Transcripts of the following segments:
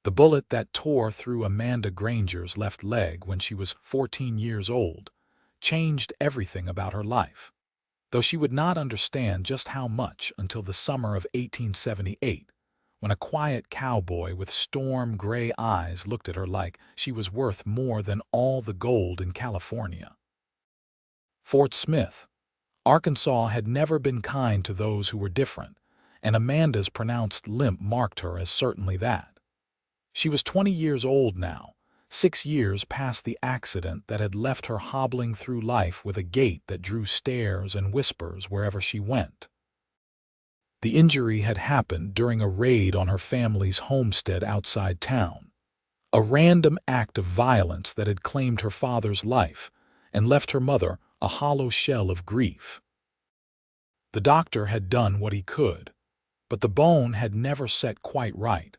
The bullet that tore through Amanda Granger's left leg when she was 14 years old changed everything about her life, though she would not understand just how much until the summer of 1878, when a quiet cowboy with storm-gray eyes looked at her like she was worth more than all the gold in California. Fort Smith, Arkansas had never been kind to those who were different, and Amanda's pronounced limp marked her as certainly that. She was 20 years old now, 6 years past the accident that had left her hobbling through life with a gait that drew stares and whispers wherever she went. The injury had happened during a raid on her family's homestead outside town, a random act of violence that had claimed her father's life and left her mother a hollow shell of grief. The doctor had done what he could, but the bone had never set quite right,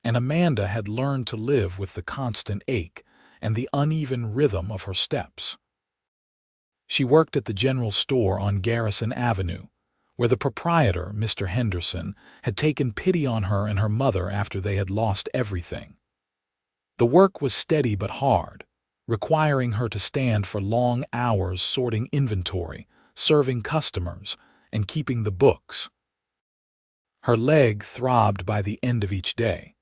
and Amanda had learned to live with the constant ache and the uneven rhythm of her steps. She worked at the general store on Garrison Avenue, where the proprietor, Mr. Henderson, had taken pity on her and her mother after they had lost everything. The work was steady but hard, requiring her to stand for long hours sorting inventory, serving customers, and keeping the books. Her leg throbbed by the end of each day,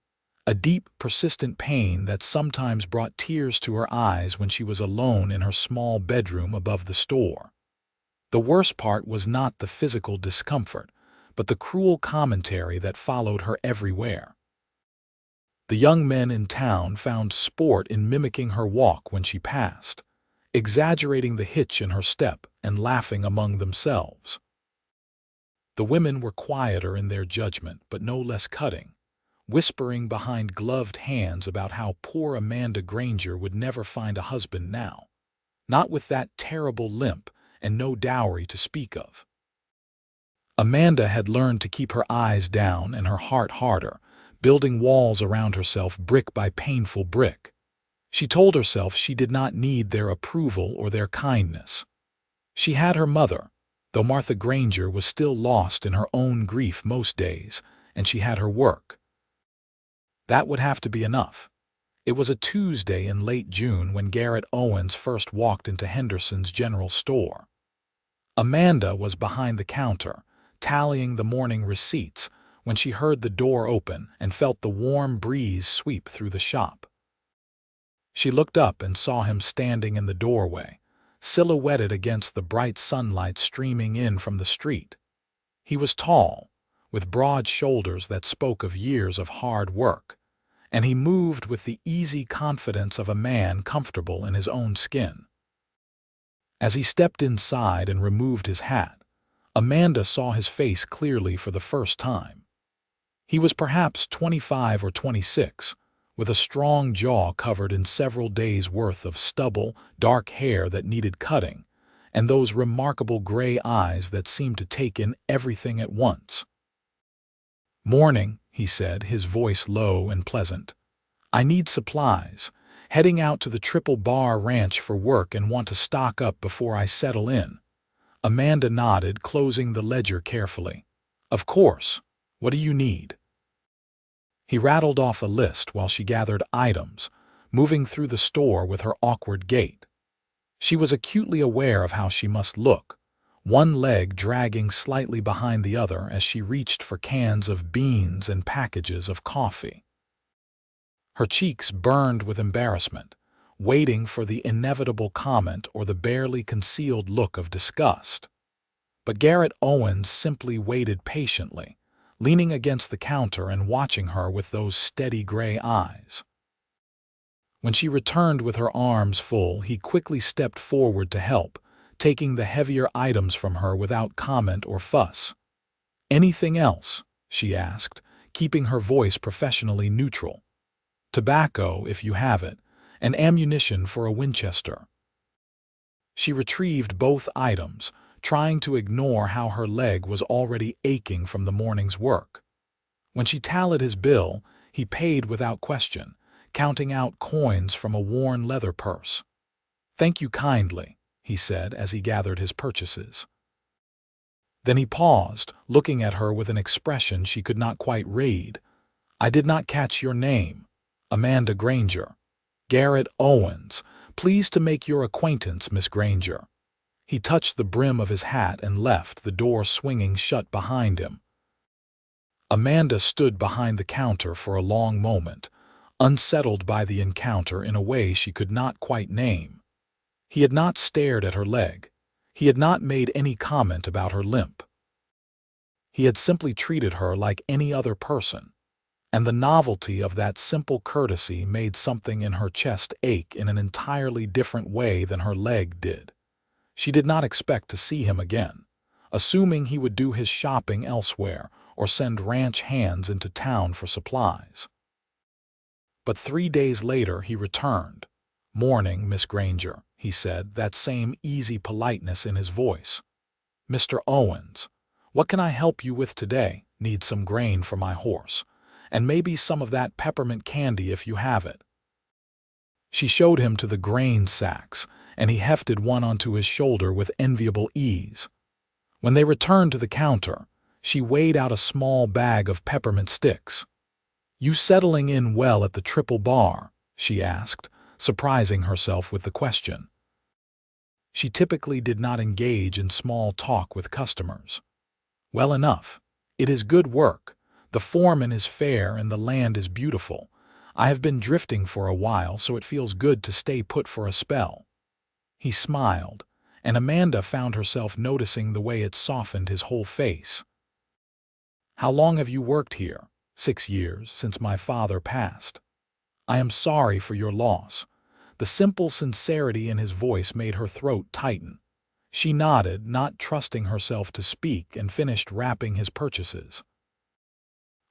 a deep, persistent pain that sometimes brought tears to her eyes when she was alone in her small bedroom above the store. The worst part was not the physical discomfort, but the cruel commentary that followed her everywhere. The young men in town found sport in mimicking her walk when she passed, exaggerating the hitch in her step and laughing among themselves. The women were quieter in their judgment, but no less cutting, whispering behind gloved hands about how poor Amanda Granger would never find a husband now, not with that terrible limp and no dowry to speak of. Amanda had learned to keep her eyes down and her heart harder, building walls around herself brick by painful brick. She told herself she did not need their approval or their kindness. She had her mother, though Martha Granger was still lost in her own grief most days, and she had her work. That would have to be enough. It was a Tuesday in late June when Garrett Owens first walked into Henderson's general store. Amanda was behind the counter, tallying the morning receipts, when she heard the door open and felt the warm breeze sweep through the shop. She looked up and saw him standing in the doorway, silhouetted against the bright sunlight streaming in from the street. He was tall, with broad shoulders that spoke of years of hard work, and he moved with the easy confidence of a man comfortable in his own skin. As he stepped inside and removed his hat, Amanda saw his face clearly for the first time. He was perhaps 25 or 26, with a strong jaw covered in several days' worth of stubble, dark hair that needed cutting, and those remarkable gray eyes that seemed to take in everything at once. "Morning," he said, his voice low and pleasant. "I need supplies. Heading out to the Triple Bar Ranch for work and want to stock up before I settle in." Amanda nodded, closing the ledger carefully. "Of course. What do you need?" He rattled off a list while she gathered items, moving through the store with her awkward gait. She was acutely aware of how she must look, one leg dragging slightly behind the other as she reached for cans of beans and packages of coffee. Her cheeks burned with embarrassment, waiting for the inevitable comment or the barely concealed look of disgust. But Garrett Owens simply waited patiently, leaning against the counter and watching her with those steady gray eyes. When she returned with her arms full, he quickly stepped forward to help, taking the heavier items from her without comment or fuss. "Anything else?" she asked, keeping her voice professionally neutral. "Tobacco, if you have it, and ammunition for a Winchester." She retrieved both items, trying to ignore how her leg was already aching from the morning's work. When she tallied his bill, he paid without question, counting out coins from a worn leather purse. "Thank you kindly," he said as he gathered his purchases. Then he paused, looking at her with an expression she could not quite read. "I did not catch your name." Amanda Granger. Garrett Owens. Pleased to make your acquaintance, Miss Granger. He touched the brim of his hat and left, the door swinging shut behind him. Amanda stood behind the counter for a long moment, unsettled by the encounter in a way she could not quite name. He had not stared at her leg. He had not made any comment about her limp. He had simply treated her like any other person, and the novelty of that simple courtesy made something in her chest ache in an entirely different way than her leg did. She did not expect to see him again, assuming he would do his shopping elsewhere or send ranch hands into town for supplies. But 3 days later he returned. "Morning, Miss Granger," he said, that same easy politeness in his voice. "Mr. Owens, what can I help you with today? Need some grain for my horse, and maybe some of that peppermint candy if you have it." She showed him to the grain sacks, and he hefted one onto his shoulder with enviable ease. When they returned to the counter, she weighed out a small bag of peppermint sticks. "You settling in well at the Triple Bar?" she asked, surprising herself with the question. She typically did not engage in small talk with customers. "Well enough. It is good work. The foreman is fair and the land is beautiful. I have been drifting for a while, so it feels good to stay put for a spell." He smiled, and Amanda found herself noticing the way it softened his whole face. "How long have you worked here?" "6 years, since my father passed." "I am sorry for your loss." The simple sincerity in his voice made her throat tighten. She nodded, not trusting herself to speak, and finished wrapping his purchases.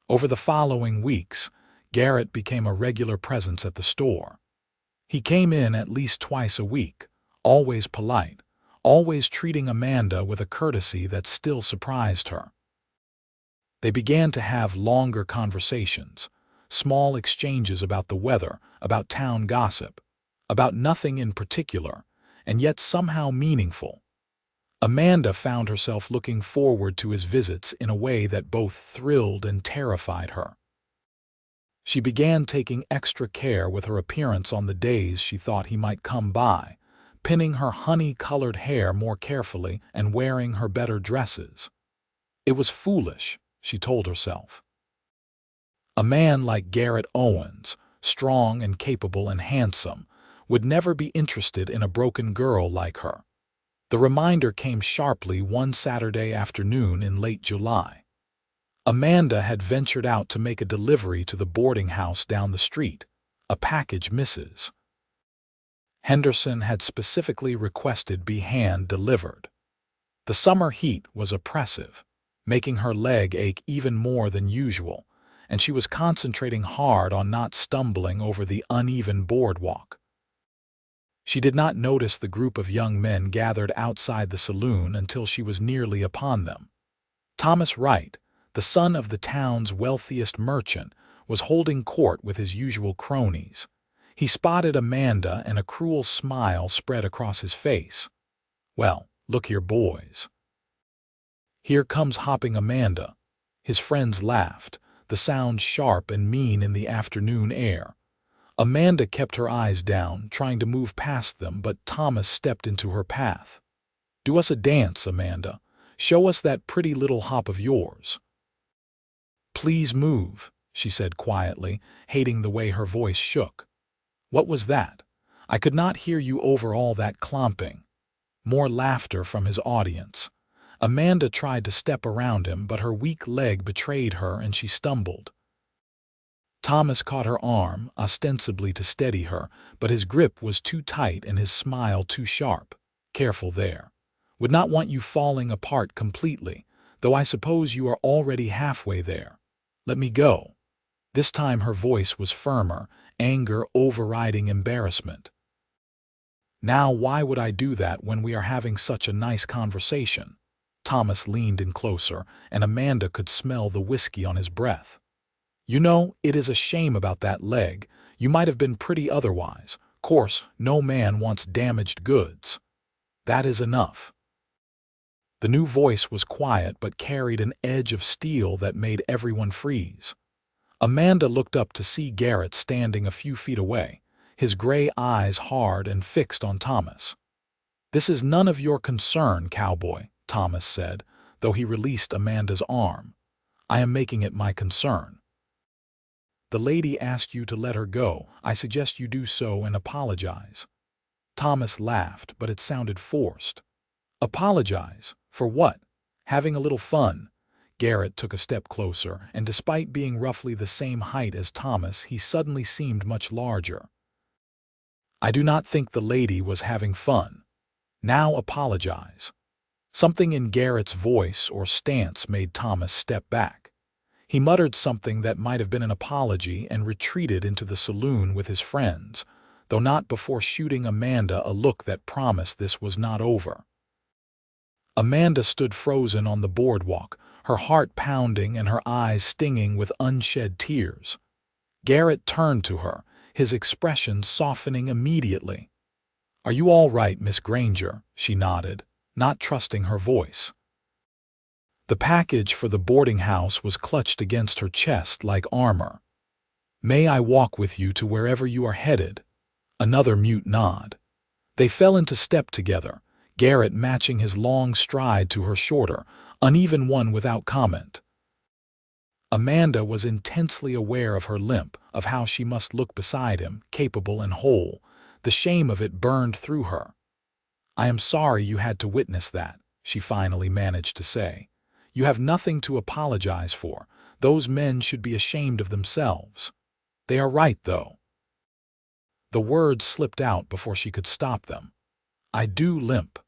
Over the following weeks, Garrett became a regular presence at the store. He came in at least twice a week, always polite, always treating Amanda with a courtesy that still surprised her. They began to have longer conversations, small exchanges about the weather, about town gossip, about nothing in particular, and yet somehow meaningful. Amanda found herself looking forward to his visits in a way that both thrilled and terrified her. She began taking extra care with her appearance on the days she thought he might come by, pinning her honey-colored hair more carefully and wearing her better dresses. It was foolish, she told herself. A man like Garrett Owens, strong and capable and handsome, would never be interested in a broken girl like her. The reminder came sharply one Saturday afternoon in late July. Amanda had ventured out to make a delivery to the boarding house down the street, a package Mrs. Henderson had specifically requested be hand-delivered. The summer heat was oppressive, making her leg ache even more than usual, and she was concentrating hard on not stumbling over the uneven boardwalk. She did not notice the group of young men gathered outside the saloon until she was nearly upon them. Thomas Wright, the son of the town's wealthiest merchant, was holding court with his usual cronies. He spotted Amanda and a cruel smile spread across his face. "Well, look here, boys. Here comes hopping Amanda." His friends laughed, the sound sharp and mean in the afternoon air. Amanda kept her eyes down, trying to move past them, but Thomas stepped into her path. "Do us a dance, Amanda. Show us that pretty little hop of yours." "Please move," she said quietly, hating the way her voice shook. "What was that? I could not hear you over all that clomping." More laughter from his audience. Amanda tried to step around him, but her weak leg betrayed her and she stumbled. Thomas caught her arm, ostensibly to steady her, but his grip was too tight and his smile too sharp. "Careful there. Would not want you falling apart completely, though I suppose you are already halfway there. Let me go." This time her voice was firmer, anger overriding embarrassment. "Now why would I do that when we are having such a nice conversation?" Thomas leaned in closer, and Amanda could smell the whiskey on his breath. "You know, it is a shame about that leg. You might have been pretty otherwise. Course, no man wants damaged goods. That is enough." The new voice was quiet but carried an edge of steel that made everyone freeze. Amanda looked up to see Garrett standing a few feet away, his gray eyes hard and fixed on Thomas. "This is none of your concern, Cowboy," Thomas said, though he released Amanda's arm. "I am making it my concern. The lady asked you to let her go. I suggest you do so and apologize." Thomas laughed, but it sounded forced. "Apologize? For what? Having a little fun." Garrett took a step closer, and despite being roughly the same height as Thomas, he suddenly seemed much larger. "I do not think the lady was having fun. Now apologize." Something in Garrett's voice or stance made Thomas step back. He muttered something that might have been an apology and retreated into the saloon with his friends, though not before shooting Amanda a look that promised this was not over. Amanda stood frozen on the boardwalk, her heart pounding and her eyes stinging with unshed tears. Garrett turned to her, his expression softening immediately. "Are you all right, Miss Granger?" she nodded, not trusting her voice. The package for the boarding house was clutched against her chest like armor. "May I walk with you to wherever you are headed?" Another mute nod. They fell into step together, Garrett matching his long stride to her shorter, uneven one without comment. Amanda was intensely aware of her limp, of how she must look beside him, capable and whole. The shame of it burned through her. "I am sorry you had to witness that," she finally managed to say. "You have nothing to apologize for. Those men should be ashamed of themselves." "They are right, though." The words slipped out before she could stop them. "I do limp.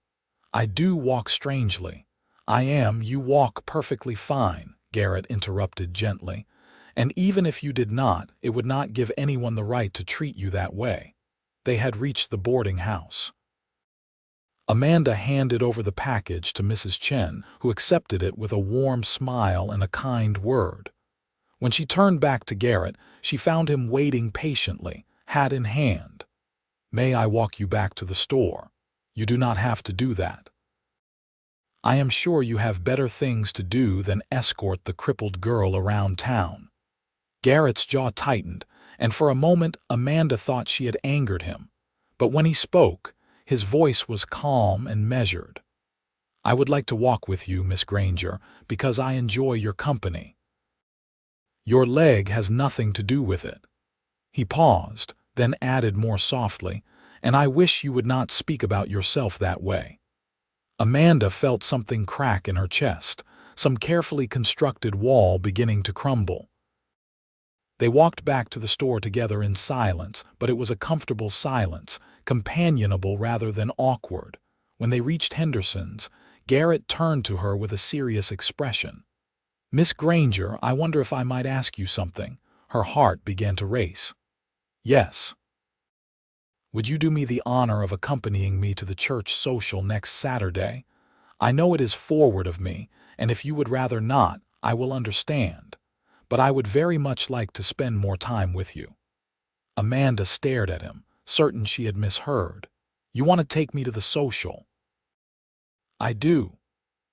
I do walk strangely. You walk perfectly fine," Garrett interrupted gently. "And even if you did not, it would not give anyone the right to treat you that way." They had reached the boarding house. Amanda handed over the package to Mrs. Chen, who accepted it with a warm smile and a kind word. When she turned back to Garrett, she found him waiting patiently, hat in hand. "May I walk you back to the store?" "You do not have to do that." "I am sure you have better things to do than escort the crippled girl around town." Garrett's jaw tightened, and for a moment Amanda thought she had angered him. But when he spoke, his voice was calm and measured. "I would like to walk with you, Miss Granger, because I enjoy your company." "Your leg has nothing to do with it." He paused, then added more softly, "And I wish you would not speak about yourself that way." Amanda felt something crack in her chest, some carefully constructed wall beginning to crumble. They walked back to the store together in silence, but it was a comfortable silence, companionable rather than awkward. When they reached Henderson's, Garrett turned to her with a serious expression. "Miss Granger, I wonder if I might ask you something." Her heart began to race. "Yes." "Would you do me the honor of accompanying me to the church social next Saturday? I know it is forward of me, and if you would rather not, I will understand. But I would very much like to spend more time with you." Amanda stared at him, certain she had misheard. "You want to take me to the social?" "I do.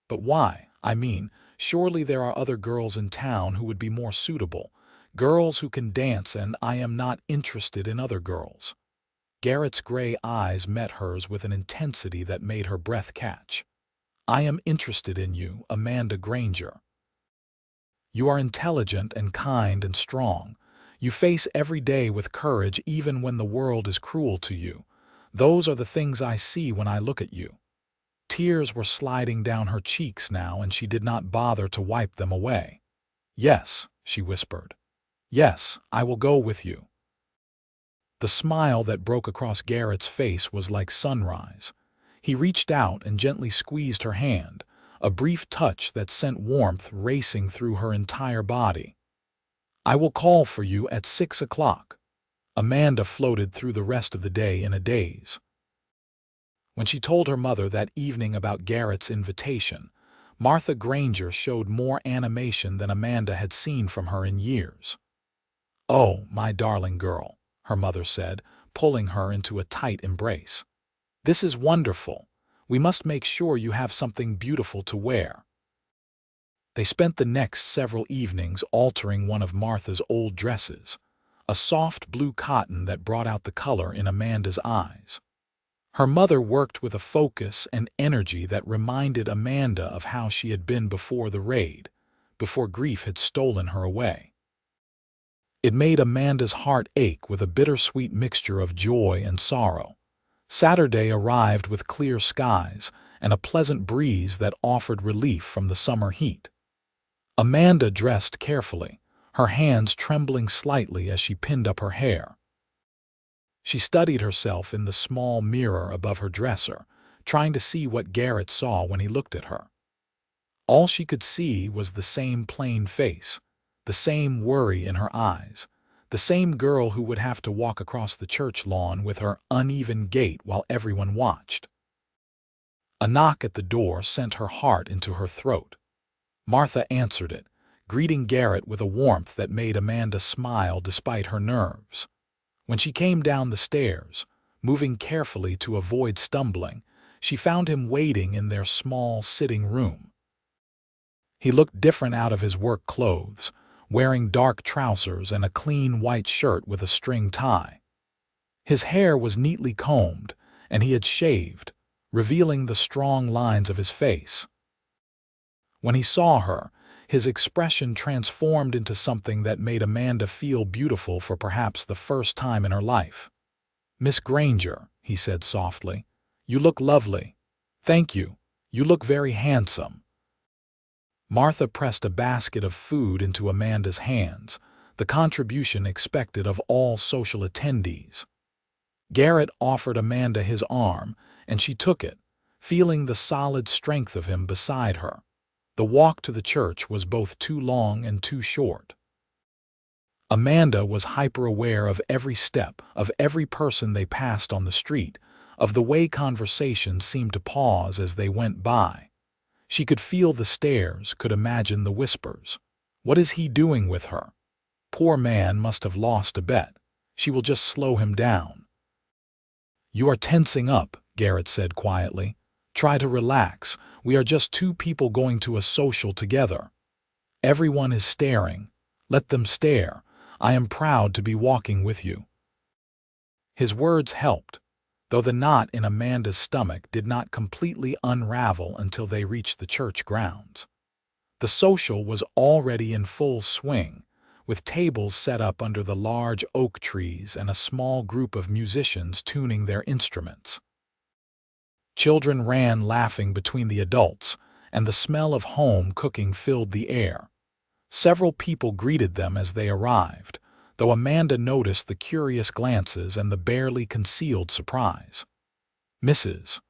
But why? I mean, surely there are other girls in town who would be more suitable. Girls who can dance, and I am not interested in other girls." Garrett's gray eyes met hers with an intensity that made her breath catch. "I am interested in you, Amanda Granger. You are intelligent and kind and strong. You face every day with courage even when the world is cruel to you. Those are the things I see when I look at you." Tears were sliding down her cheeks now, and she did not bother to wipe them away. "Yes," she whispered. "Yes, I will go with you." The smile that broke across Garrett's face was like sunrise. He reached out and gently squeezed her hand, a brief touch that sent warmth racing through her entire body. "I will call for you at 6 o'clock." Amanda floated through the rest of the day in a daze. When she told her mother that evening about Garrett's invitation, Martha Granger showed more animation than Amanda had seen from her in years. "Oh, my darling girl," her mother said, pulling her into a tight embrace. "This is wonderful. We must make sure you have something beautiful to wear." They spent the next several evenings altering one of Martha's old dresses, a soft blue cotton that brought out the color in Amanda's eyes. Her mother worked with a focus and energy that reminded Amanda of how she had been before the raid, before grief had stolen her away. It made Amanda's heart ache with a bittersweet mixture of joy and sorrow. Saturday arrived with clear skies and a pleasant breeze that offered relief from the summer heat. Amanda dressed carefully, her hands trembling slightly as she pinned up her hair. She studied herself in the small mirror above her dresser, trying to see what Garrett saw when he looked at her. All she could see was the same plain face, the same worry in her eyes, the same girl who would have to walk across the church lawn with her uneven gait while everyone watched. A knock at the door sent her heart into her throat. Martha answered it, greeting Garrett with a warmth that made Amanda smile despite her nerves. When she came down the stairs, moving carefully to avoid stumbling, she found him waiting in their small sitting room. He looked different out of his work clothes, wearing dark trousers and a clean white shirt with a string tie. His hair was neatly combed, and he had shaved, revealing the strong lines of his face. When he saw her, his expression transformed into something that made Amanda feel beautiful for perhaps the first time in her life. "Miss Granger," he said softly, "you look lovely." "Thank you. You look very handsome." Martha pressed a basket of food into Amanda's hands, the contribution expected of all social attendees. Garrett offered Amanda his arm, and she took it, feeling the solid strength of him beside her. The walk to the church was both too long and too short. Amanda was hyper-aware of every step, of every person they passed on the street, of the way conversations seemed to pause as they went by. She could feel the stares, could imagine the whispers. What is he doing with her? Poor man must have lost a bet. She will just slow him down. "You are tensing up," Garrett said quietly. "Try to relax. We are just two people going to a social together. Everyone is staring. Let them stare. I am proud to be walking with you." His words helped, though the knot in Amanda's stomach did not completely unravel until they reached the church grounds. The social was already in full swing, with tables set up under the large oak trees and a small group of musicians tuning their instruments. Children ran laughing between the adults, and the smell of home cooking filled the air. Several people greeted them as they arrived, though Amanda noticed the curious glances and the barely concealed surprise. Mrs.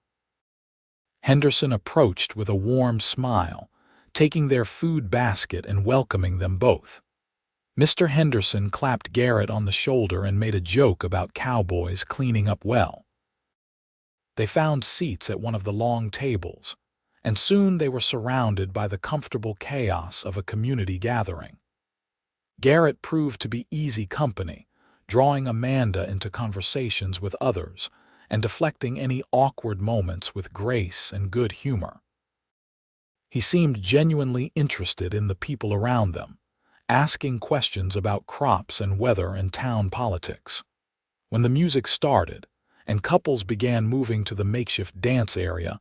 Henderson approached with a warm smile, taking their food basket and welcoming them both. Mr. Henderson clapped Garrett on the shoulder and made a joke about Cowboys cleaning up well. They found seats at one of the long tables, and soon they were surrounded by the comfortable chaos of a community gathering. Garrett proved to be easy company, drawing Amanda into conversations with others and deflecting any awkward moments with grace and good humor. He seemed genuinely interested in the people around them, asking questions about crops and weather and town politics. When the music started, and couples began moving to the makeshift dance area,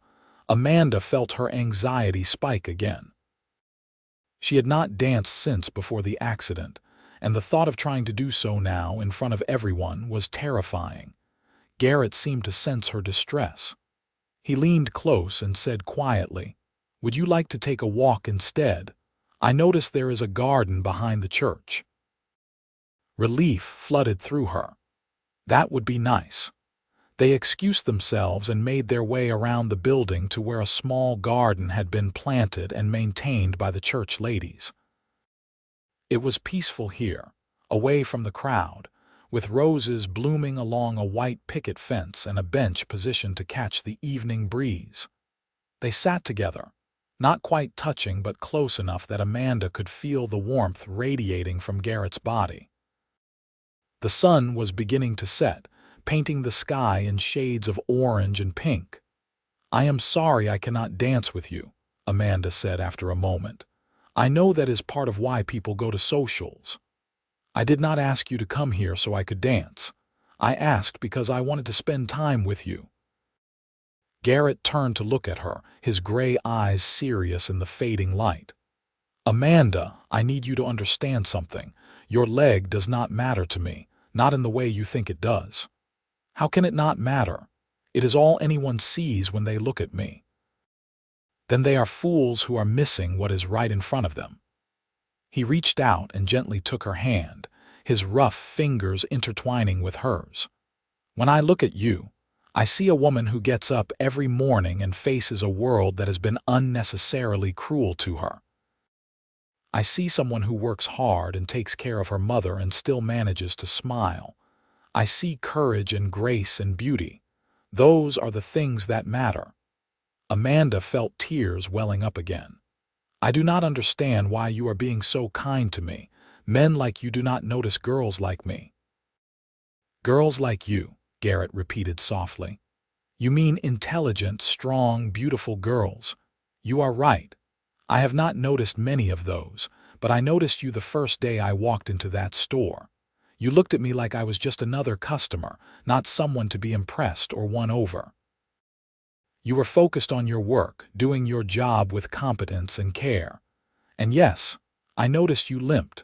Amanda felt her anxiety spike again. She had not danced since before the accident, and the thought of trying to do so now in front of everyone was terrifying. Garrett seemed to sense her distress. He leaned close and said quietly, "Would you like to take a walk instead? I notice there is a garden behind the church." Relief flooded through her. That would be nice. They excused themselves and made their way around the building to where a small garden had been planted and maintained by the church ladies. It was peaceful here, away from the crowd, with roses blooming along a white picket fence and a bench positioned to catch the evening breeze. They sat together, not quite touching but close enough that Amanda could feel the warmth radiating from Garrett's body. The sun was beginning to set, painting the sky in shades of orange and pink. "I am sorry I cannot dance with you," Amanda said after a moment. I know that is part of why people go to socials. I did not ask you to come here so I could dance. I asked because I wanted to spend time with you." Garrett turned to look at her, his gray eyes serious in the fading light. "Amanda, I need you to understand something. Your leg does not matter to me, not in the way you think it does." "How can it not matter? It is all anyone sees when they look at me." "Then they are fools who are missing what is right in front of them." He reached out and gently took her hand, his rough fingers intertwining with hers. "When I look at you, I see a woman who gets up every morning and faces a world that has been unnecessarily cruel to her. I see someone who works hard and takes care of her mother and still manages to smile. I see courage and grace and beauty. Those are the things that matter." Amanda felt tears welling up again. "I do not understand why you are being so kind to me. Men like you do not notice girls like me." "Girls like you," Garrett repeated softly. "You mean intelligent, strong, beautiful girls. You are right. I have not noticed many of those, but I noticed you the first day I walked into that store. You looked at me like I was just another customer, not someone to be impressed or won over. You were focused on your work, doing your job with competence and care. And yes, I noticed you limped.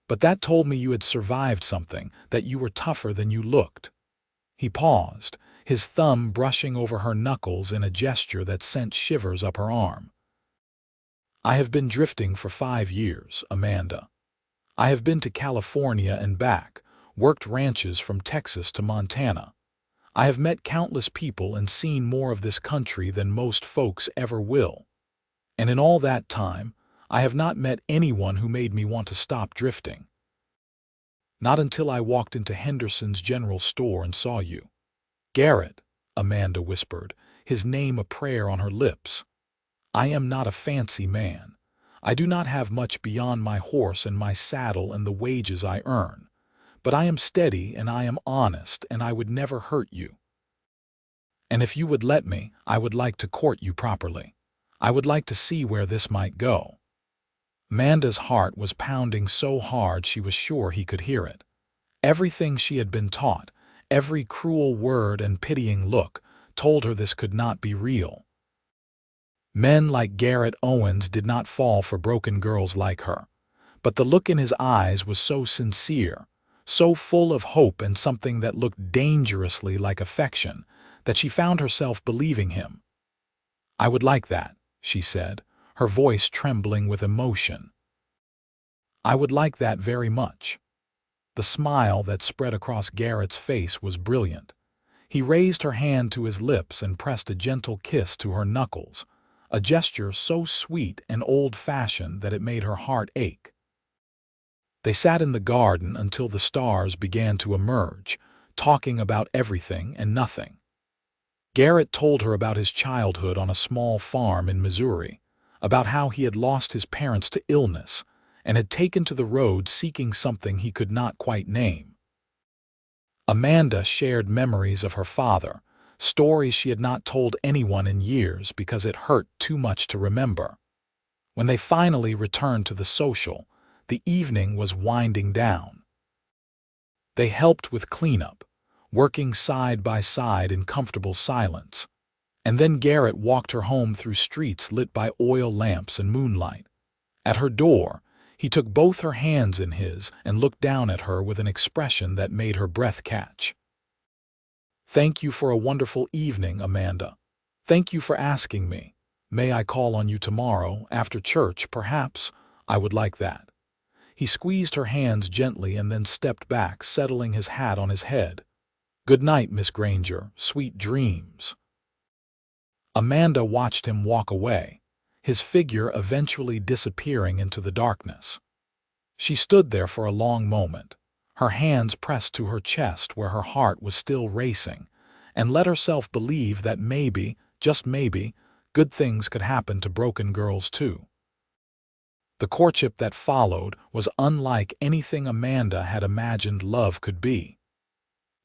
But that told me you had survived something, that you were tougher than you looked." He paused, his thumb brushing over her knuckles in a gesture that sent shivers up her arm. "I have been drifting for 5 years, Amanda. I have been to California and back, worked ranches from Texas to Montana. I have met countless people and seen more of this country than most folks ever will. And in all that time, I have not met anyone who made me want to stop drifting. Not until I walked into Henderson's general store and saw you." "Garrett," Amanda whispered, his name a prayer on her lips. "I am not a fancy man. I do not have much beyond my horse and my saddle and the wages I earn. But I am steady and I am honest and I would never hurt you. And if you would let me, I would like to court you properly. I would like to see where this might go." Amanda's heart was pounding so hard she was sure he could hear it. Everything she had been taught, every cruel word and pitying look, told her this could not be real. Men like Garrett Owens did not fall for broken girls like her. But the look in his eyes was so sincere, so full of hope and something that looked dangerously like affection, that she found herself believing him. "I would like that," she said, her voice trembling with emotion. "I would like that very much." The smile that spread across Garrett's face was brilliant. He raised her hand to his lips and pressed a gentle kiss to her knuckles, a gesture so sweet and old-fashioned that it made her heart ache. They sat in the garden until the stars began to emerge, talking about everything and nothing. Garrett told her about his childhood on a small farm in Missouri, about how he had lost his parents to illness and had taken to the road seeking something he could not quite name. Amanda shared memories of her father, stories she had not told anyone in years because it hurt too much to remember. When they finally returned to the social, the evening was winding down. They helped with cleanup, working side by side in comfortable silence, and then Garrett walked her home through streets lit by oil lamps and moonlight. At her door, he took both her hands in his and looked down at her with an expression that made her breath catch. "Thank you for a wonderful evening, Amanda. Thank you for asking me. May I call on you tomorrow, after church, perhaps? I would like that." He squeezed her hands gently and then stepped back, settling his hat on his head. "Good night, Miss Granger. Sweet dreams." Amanda watched him walk away, his figure eventually disappearing into the darkness. She stood there for a long moment, her hands pressed to her chest where her heart was still racing, and let herself believe that maybe, just maybe, good things could happen to broken girls too. The courtship that followed was unlike anything Amanda had imagined love could be.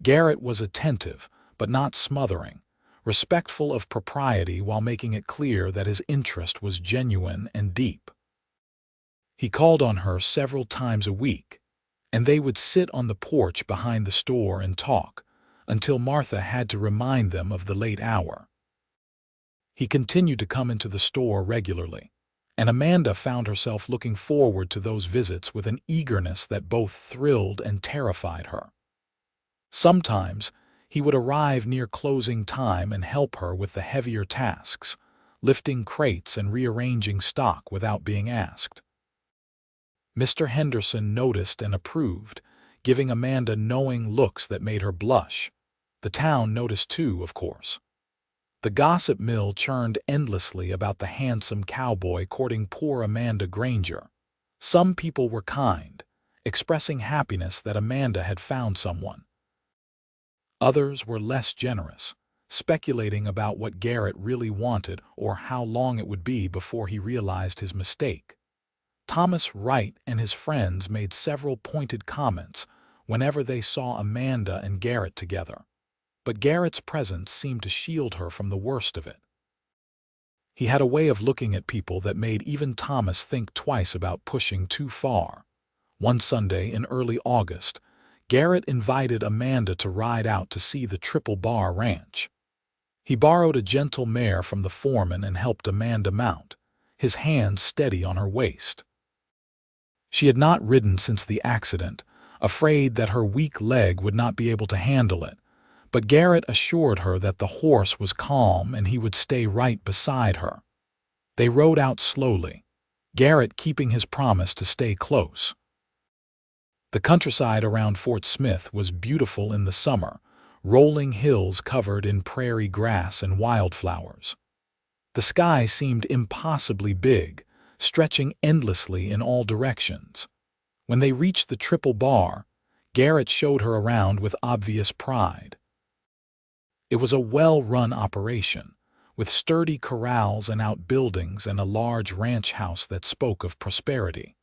Garrett was attentive, but not smothering, respectful of propriety while making it clear that his interest was genuine and deep. He called on her several times a week, and they would sit on the porch behind the store and talk, until Martha had to remind them of the late hour. He continued to come into the store regularly, and Amanda found herself looking forward to those visits with an eagerness that both thrilled and terrified her. Sometimes he would arrive near closing time and help her with the heavier tasks, lifting crates and rearranging stock without being asked. Mr. Henderson noticed and approved, giving Amanda knowing looks that made her blush. The town noticed too, of course. The gossip mill churned endlessly about the handsome cowboy courting poor Amanda Granger. Some people were kind, expressing happiness that Amanda had found someone. Others were less generous, speculating about what Garrett really wanted or how long it would be before he realized his mistake. Thomas Wright and his friends made several pointed comments whenever they saw Amanda and Garrett together, but Garrett's presence seemed to shield her from the worst of it. He had a way of looking at people that made even Thomas think twice about pushing too far. One Sunday in early August, Garrett invited Amanda to ride out to see the Triple Bar Ranch. He borrowed a gentle mare from the foreman and helped Amanda mount, his hand steady on her waist. She had not ridden since the accident, afraid that her weak leg would not be able to handle it, but Garrett assured her that the horse was calm and he would stay right beside her. They rode out slowly, Garrett keeping his promise to stay close. The countryside around Fort Smith was beautiful in the summer, rolling hills covered in prairie grass and wildflowers. The sky seemed impossibly big, stretching endlessly in all directions. When they reached the Triple Bar, Garrett showed her around with obvious pride. It was a well-run operation, with sturdy corrals and outbuildings and a large ranch house that spoke of prosperity.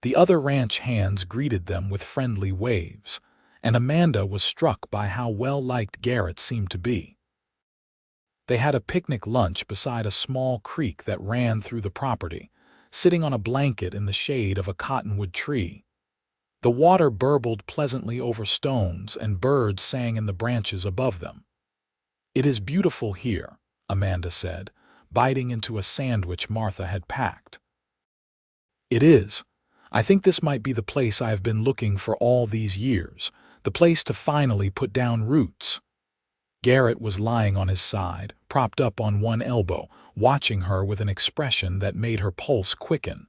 The other ranch hands greeted them with friendly waves, and Amanda was struck by how well-liked Garrett seemed to be. They had a picnic lunch beside a small creek that ran through the property, sitting on a blanket in the shade of a cottonwood tree. The water burbled pleasantly over stones and birds sang in the branches above them. "It is beautiful here," Amanda said, biting into a sandwich Martha had packed. "It is. I think this might be the place I have been looking for all these years, the place to finally put down roots." Garrett was lying on his side, propped up on one elbow, watching her with an expression that made her pulse quicken.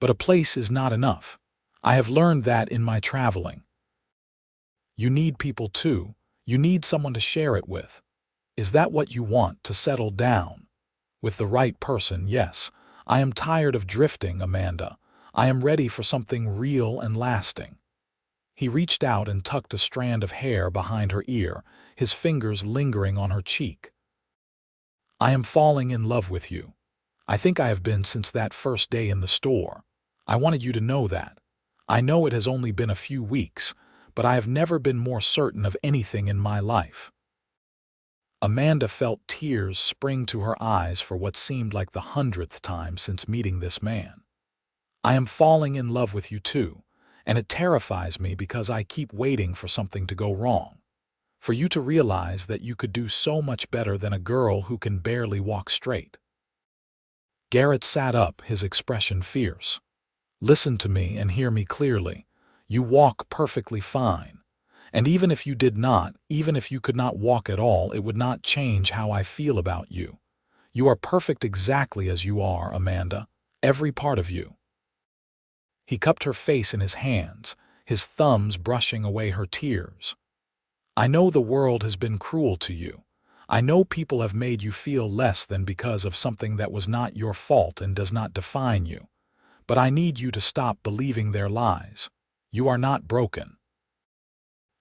"But a place is not enough. I have learned that in my traveling. You need people too. You need someone to share it with. Is that what you want, to settle down? With the right person, yes. I am tired of drifting, Amanda. I am ready for something real and lasting." He reached out and tucked a strand of hair behind her ear, his fingers lingering on her cheek. "I am falling in love with you. I think I have been since that first day in the store. I wanted you to know that. I know it has only been a few weeks, but I have never been more certain of anything in my life." Amanda felt tears spring to her eyes for what seemed like the 100th time since meeting this man. "I am falling in love with you too, and it terrifies me because I keep waiting for something to go wrong. For you to realize that you could do so much better than a girl who can barely walk straight." Garrett sat up, his expression fierce. "Listen to me and hear me clearly. You walk perfectly fine. And even if you did not, even if you could not walk at all, it would not change how I feel about you. You are perfect exactly as you are, Amanda, every part of you." He cupped her face in his hands, his thumbs brushing away her tears. "I know the world has been cruel to you. I know people have made you feel less than because of something that was not your fault and does not define you. But I need you to stop believing their lies. You are not broken.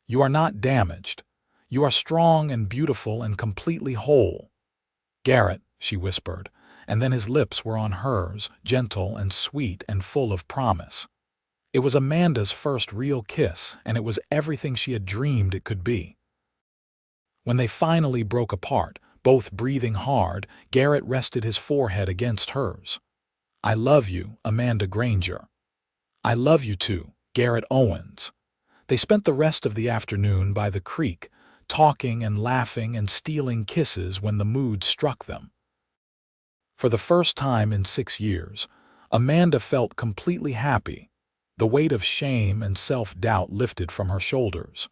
You are not damaged. You are strong and beautiful and completely whole." "Garrett," she whispered, and then his lips were on hers, gentle and sweet and full of promise. It was Amanda's first real kiss, and it was everything she had dreamed it could be. When they finally broke apart, both breathing hard, Garrett rested his forehead against hers. I love you, Amanda Granger. I love you too, Garrett Owens. They spent the rest of the afternoon by the creek, talking and laughing and stealing kisses when the mood struck them. For the first time in 6 years, Amanda felt completely happy. The weight of shame and self-doubt lifted from her shoulders.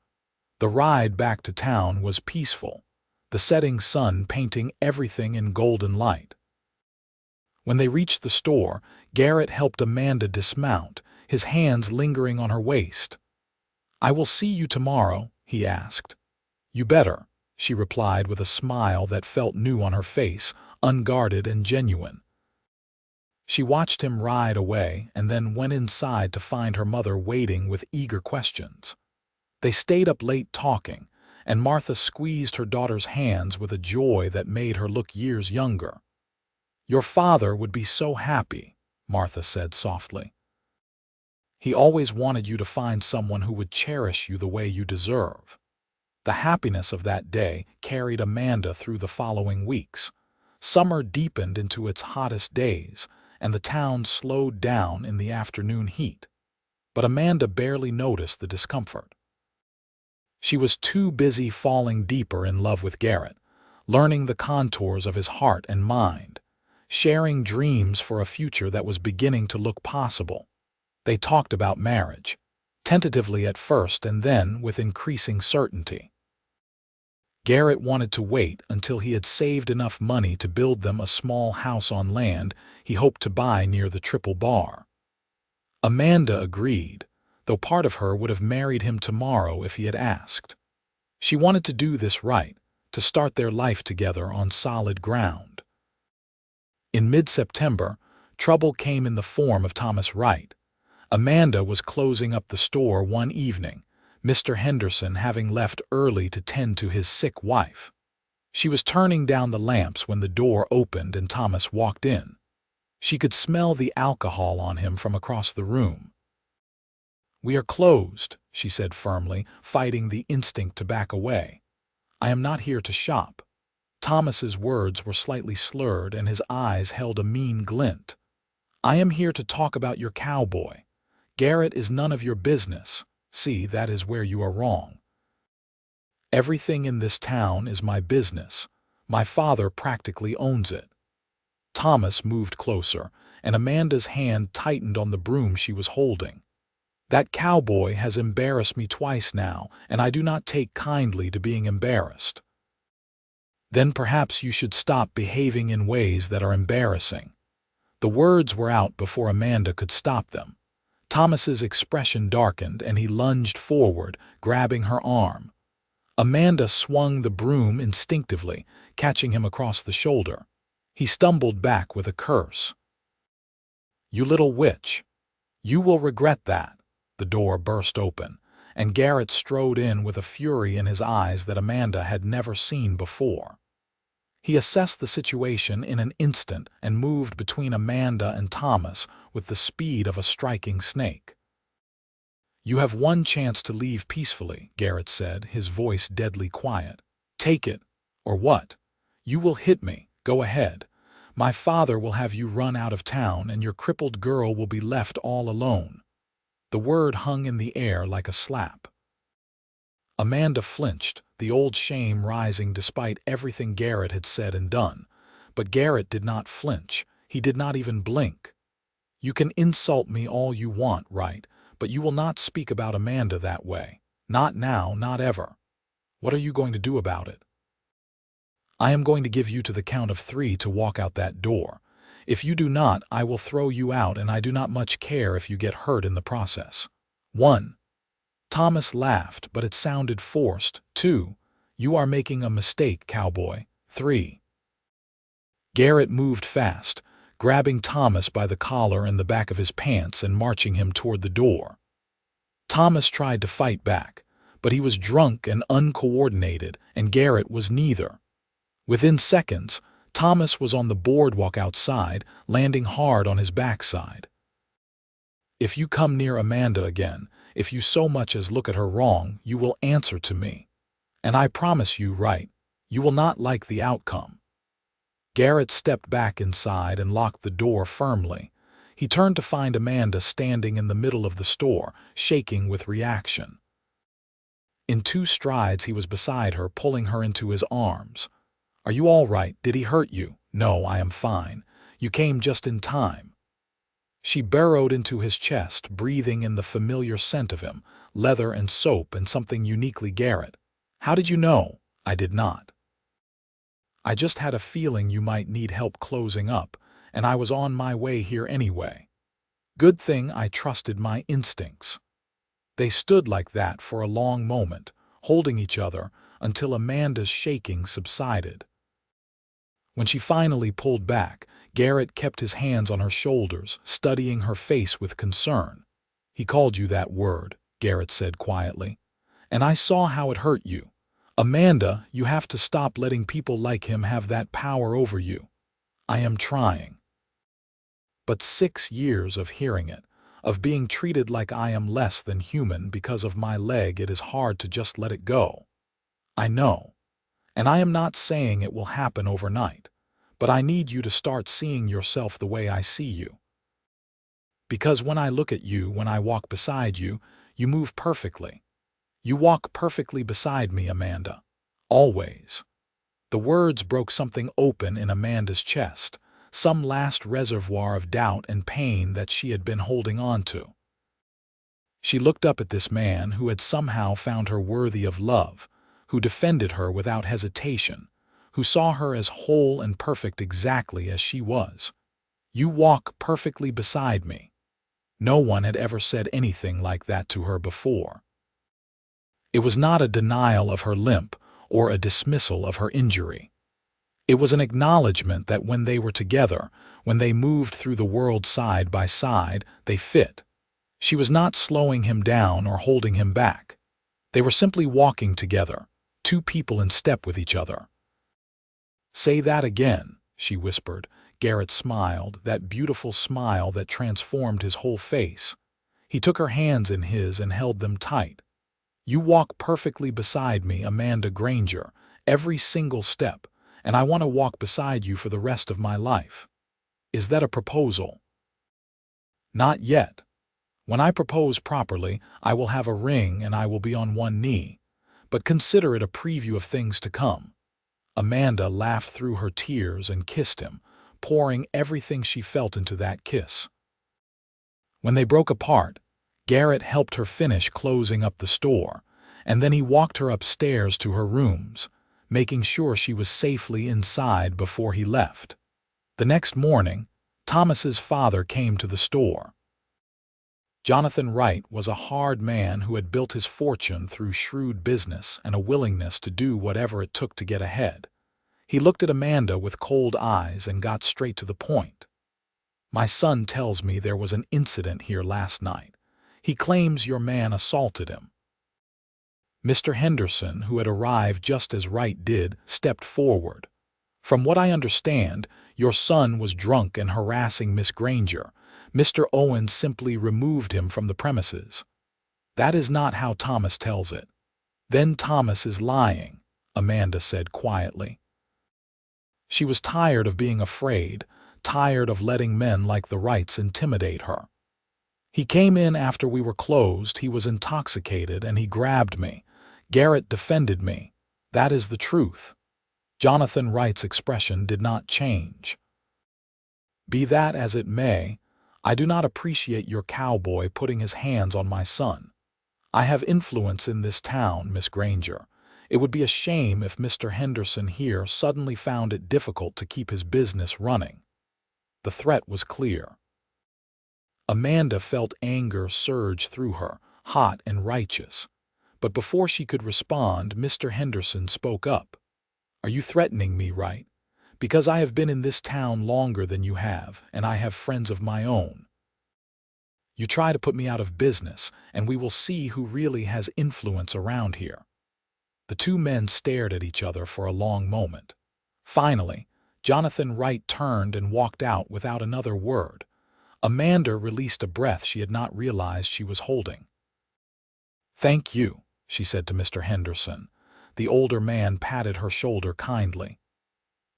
The ride back to town was peaceful, the setting sun painting everything in golden light. When they reached the store, Garrett helped Amanda dismount, his hands lingering on her waist. "I will see you tomorrow," he asked. "You better," she replied with a smile that felt new on her face, unguarded and genuine. She watched him ride away and then went inside to find her mother waiting with eager questions. They stayed up late talking, and Martha squeezed her daughter's hands with a joy that made her look years younger. "Your father would be so happy," Martha said softly. "He always wanted you to find someone who would cherish you the way you deserve." The happiness of that day carried Amanda through the following weeks. Summer deepened into its hottest days, and the town slowed down in the afternoon heat. But Amanda barely noticed the discomfort. She was too busy falling deeper in love with Garrett, learning the contours of his heart and mind, sharing dreams for a future that was beginning to look possible. They talked about marriage, tentatively at first and then with increasing certainty. Garrett wanted to wait until he had saved enough money to build them a small house on land he hoped to buy near the Triple Bar. Amanda agreed, though part of her would have married him tomorrow if he had asked. She wanted to do this right, to start their life together on solid ground. In mid-September, trouble came in the form of Thomas Wright. Amanda was closing up the store one evening, Mr. Henderson having left early to tend to his sick wife. She was turning down the lamps when the door opened and Thomas walked in. She could smell the alcohol on him from across the room. "We are closed," she said firmly, fighting the instinct to back away. "I am not here to shop." Thomas's words were slightly slurred and his eyes held a mean glint. "I am here to talk about your cowboy. Garrett is none of your business. See, that is where you are wrong. Everything in this town is my business. My father practically owns it." Thomas moved closer, and Amanda's hand tightened on the broom she was holding. "That cowboy has embarrassed me twice now, and I do not take kindly to being embarrassed." "Then perhaps you should stop behaving in ways that are embarrassing." The words were out before Amanda could stop them. Thomas's expression darkened and he lunged forward, grabbing her arm. Amanda swung the broom instinctively, catching him across the shoulder. He stumbled back with a curse. "You little witch! You will regret that." The door burst open, and Garrett strode in with a fury in his eyes that Amanda had never seen before. He assessed the situation in an instant and moved between Amanda and Thomas with the speed of a striking snake. "You have one chance to leave peacefully," Garrett said, his voice deadly quiet. "Take it, or what? You will hit me. Go ahead. My father will have you run out of town and your crippled girl will be left all alone." The word hung in the air like a slap. Amanda flinched, the old shame rising despite everything Garrett had said and done. But Garrett did not flinch. He did not even blink. "You can insult me all you want, right? But you will not speak about Amanda that way. Not now, not ever. What are you going to do about it?" "I am going to give you to the count of 3 to walk out that door. If you do not, I will throw you out, and I do not much care if you get hurt in the process." 1. Thomas laughed, but it sounded forced. 2. "You are making a mistake, cowboy." 3. Garrett moved fast, grabbing Thomas by the collar and the back of his pants and marching him toward the door. Thomas tried to fight back, but he was drunk and uncoordinated, and Garrett was neither. Within seconds, Thomas was on the boardwalk outside, landing hard on his backside. "If you come near Amanda again, if you so much as look at her wrong, you will answer to me. And I promise you, right, you will not like the outcome." Garrett stepped back inside and locked the door firmly, He turned to find Amanda standing in the middle of the store, shaking with reaction. In 2 strides he was beside her, pulling her into his arms. "Are you all right? Did he hurt you?" "No, I am fine. You came just in time." She burrowed into his chest, breathing in the familiar scent of him, leather and soap and something uniquely Garrett. "How did you know?" "I did not. I just had a feeling you might need help closing up, and I was on my way here anyway. Good thing I trusted my instincts." They stood like that for a long moment, holding each other until Amanda's shaking subsided. When she finally pulled back, Garrett kept his hands on her shoulders, studying her face with concern. "He called you that word," Garrett said quietly, "and I saw how it hurt you. Amanda, you have to stop letting people like him have that power over you." "I am trying." But 6 years of hearing it, of being treated like I am less than human because of my leg, it is hard to just let it go. "I know. And I am not saying it will happen overnight, but I need you to start seeing yourself the way I see you. Because when I look at you, when I walk beside you, you move perfectly. You walk perfectly beside me, Amanda. Always." The words broke something open in Amanda's chest, some last reservoir of doubt and pain that she had been holding on to. She looked up at this man who had somehow found her worthy of love, who defended her without hesitation, who saw her as whole and perfect exactly as she was. "You walk perfectly beside me." No one had ever said anything like that to her before. It was not a denial of her limp or a dismissal of her injury. It was an acknowledgement that when they were together, when they moved through the world side by side, they fit. She was not slowing him down or holding him back. They were simply walking together, 2 people in step with each other. "Say that again," she whispered. Garrett smiled, that beautiful smile that transformed his whole face. He took her hands in his and held them tight. "You walk perfectly beside me, Amanda Granger, every single step, and I want to walk beside you for the rest of my life." "Is that a proposal?" "Not yet. When I propose properly, I will have a ring and I will be on one knee. But consider it a preview of things to come." Amanda laughed through her tears and kissed him, pouring everything she felt into that kiss. When they broke apart, Garrett helped her finish closing up the store, and then he walked her upstairs to her rooms, making sure she was safely inside before he left. The next morning, Thomas's father came to the store. Jonathan Wright was a hard man who had built his fortune through shrewd business and a willingness to do whatever it took to get ahead. He looked at Amanda with cold eyes and got straight to the point. "My son tells me there was an incident here last night. He claims your man assaulted him." Mr. Henderson, who had arrived just as Wright did, stepped forward. "From what I understand, your son was drunk and harassing Miss Granger. Mr. Owens simply removed him from the premises." "That is not how Thomas tells it." "Then Thomas is lying," Amanda said quietly. She was tired of being afraid, tired of letting men like the Wrights intimidate her. "He came in after we were closed, he was intoxicated, and he grabbed me. Garrett defended me. That is the truth." Jonathan Wright's expression did not change. "Be that as it may, I do not appreciate your cowboy putting his hands on my son. I have influence in this town, Miss Granger. It would be a shame if Mr. Henderson here suddenly found it difficult to keep his business running." The threat was clear. Amanda felt anger surge through her, hot and righteous. But before she could respond, Mr. Henderson spoke up. "Are you threatening me, Wright? Because I have been in this town longer than you have, and I have friends of my own. You try to put me out of business, and we will see who really has influence around here." The 2 men stared at each other for a long moment. Finally, Jonathan Wright turned and walked out without another word. Amanda released a breath she had not realized she was holding. "Thank you," she said to Mr. Henderson. The older man patted her shoulder kindly.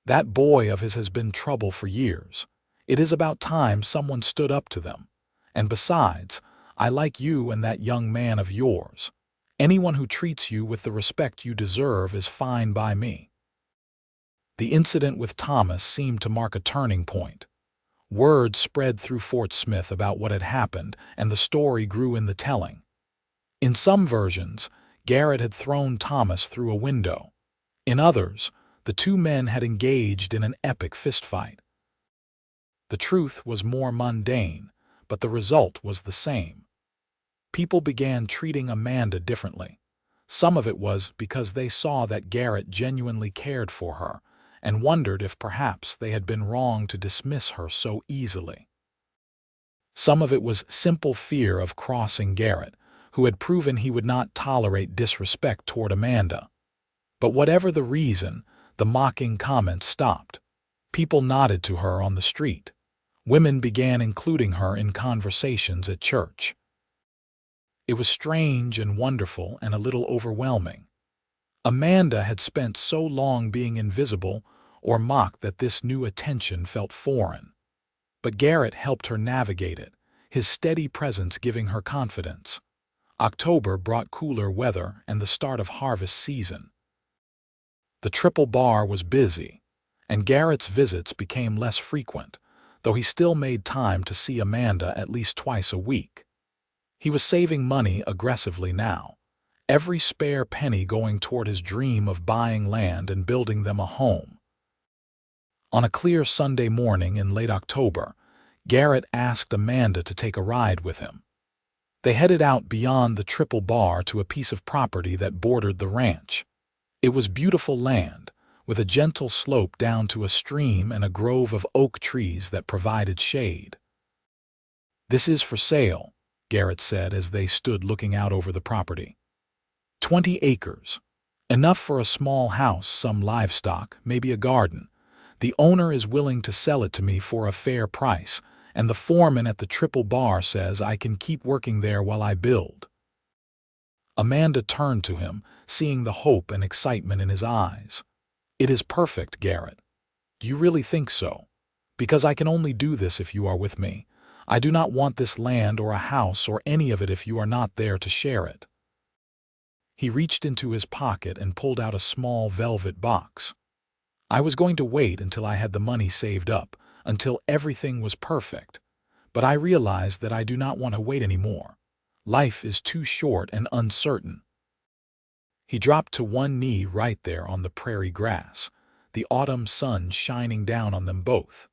"That boy of his has been trouble for years. It is about time someone stood up to them. And besides, I like you and that young man of yours. Anyone who treats you with the respect you deserve is fine by me." The incident with Thomas seemed to mark a turning point. Word spread through Fort Smith about what had happened, and the story grew in the telling. In some versions, Garrett had thrown Thomas through a window. In others, the two men had engaged in an epic fistfight. The truth was more mundane, but the result was the same. People began treating Amanda differently. Some of it was because they saw that Garrett genuinely cared for her and wondered if perhaps they had been wrong to dismiss her so easily. Some of it was simple fear of crossing Garrett, who had proven he would not tolerate disrespect toward Amanda. But whatever the reason, the mocking comments stopped. People nodded to her on the street. Women began including her in conversations at church. It was strange and wonderful and a little overwhelming. Amanda had spent so long being invisible or mocked that this new attention felt foreign. But Garrett helped her navigate it, his steady presence giving her confidence. October brought cooler weather and the start of harvest season. The Triple Bar was busy, and Garrett's visits became less frequent, though he still made time to see Amanda at least twice a week. He was saving money aggressively now, every spare penny going toward his dream of buying land and building them a home. On a clear Sunday morning in late October, Garrett asked Amanda to take a ride with him. They headed out beyond the Triple Bar to a piece of property that bordered the ranch. It was beautiful land, with a gentle slope down to a stream and a grove of oak trees that provided shade. "This is for sale," Garrett said as they stood looking out over the property. 20 acres. Enough for a small house, some livestock, maybe a garden. The owner is willing to sell it to me for a fair price, and the foreman at the Triple Bar says I can keep working there while I build. Amanda turned to him, seeing the hope and excitement in his eyes. "It is perfect, Garrett." "Do you really think so?" "Because I can only do this if you are with me. I do not want this land or a house or any of it if you are not there to share it." He reached into his pocket and pulled out a small velvet box. "I was going to wait until I had the money saved up, until everything was perfect. But I realized that I do not want to wait anymore. Life is too short and uncertain." He dropped to one knee right there on the prairie grass, the autumn sun shining down on them both.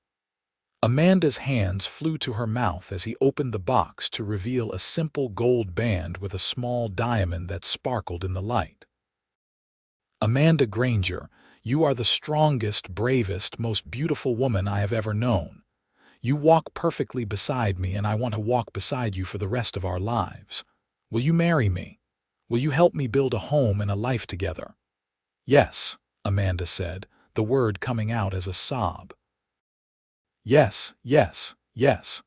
Amanda's hands flew to her mouth as he opened the box to reveal a simple gold band with a small diamond that sparkled in the light. "Amanda Granger, you are the strongest, bravest, most beautiful woman I have ever known. You walk perfectly beside me, and I want to walk beside you for the rest of our lives. Will you marry me? Will you help me build a home and a life together?" "Yes," Amanda said, the word coming out as a sob. "Yes, yes, yes."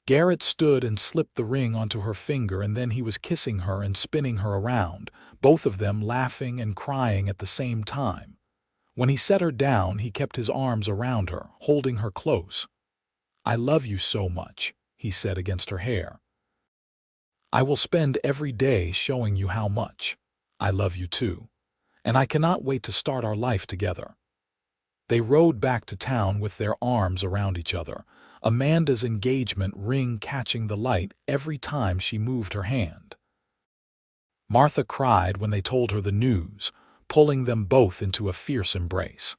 Garrett stood and slipped the ring onto her finger, and then he was kissing her and spinning her around, both of them laughing and crying at the same time. When he set her down, he kept his arms around her, holding her close. "I love you so much," he said against her hair. "I will spend every day showing you how much I love you too, and I cannot wait to start our life together." They rode back to town with their arms around each other, Amanda's engagement ring catching the light every time she moved her hand. Martha cried when they told her the news, pulling them both into a fierce embrace.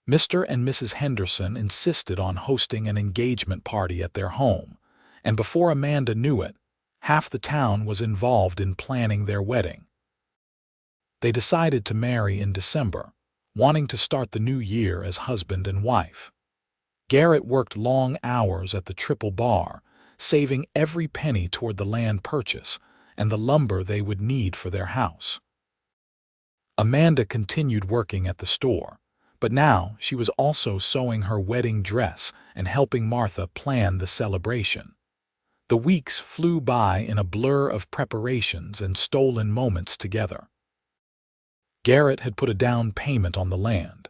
Mr. and Mrs. Henderson insisted on hosting an engagement party at their home, and before Amanda knew it, half the town was involved in planning their wedding. They decided to marry in December, wanting to start the new year as husband and wife. Garrett worked long hours at the Triple Bar, saving every penny toward the land purchase and the lumber they would need for their house. Amanda continued working at the store, but now she was also sewing her wedding dress and helping Martha plan the celebration. The weeks flew by in a blur of preparations and stolen moments together. Garrett had put a down payment on the land,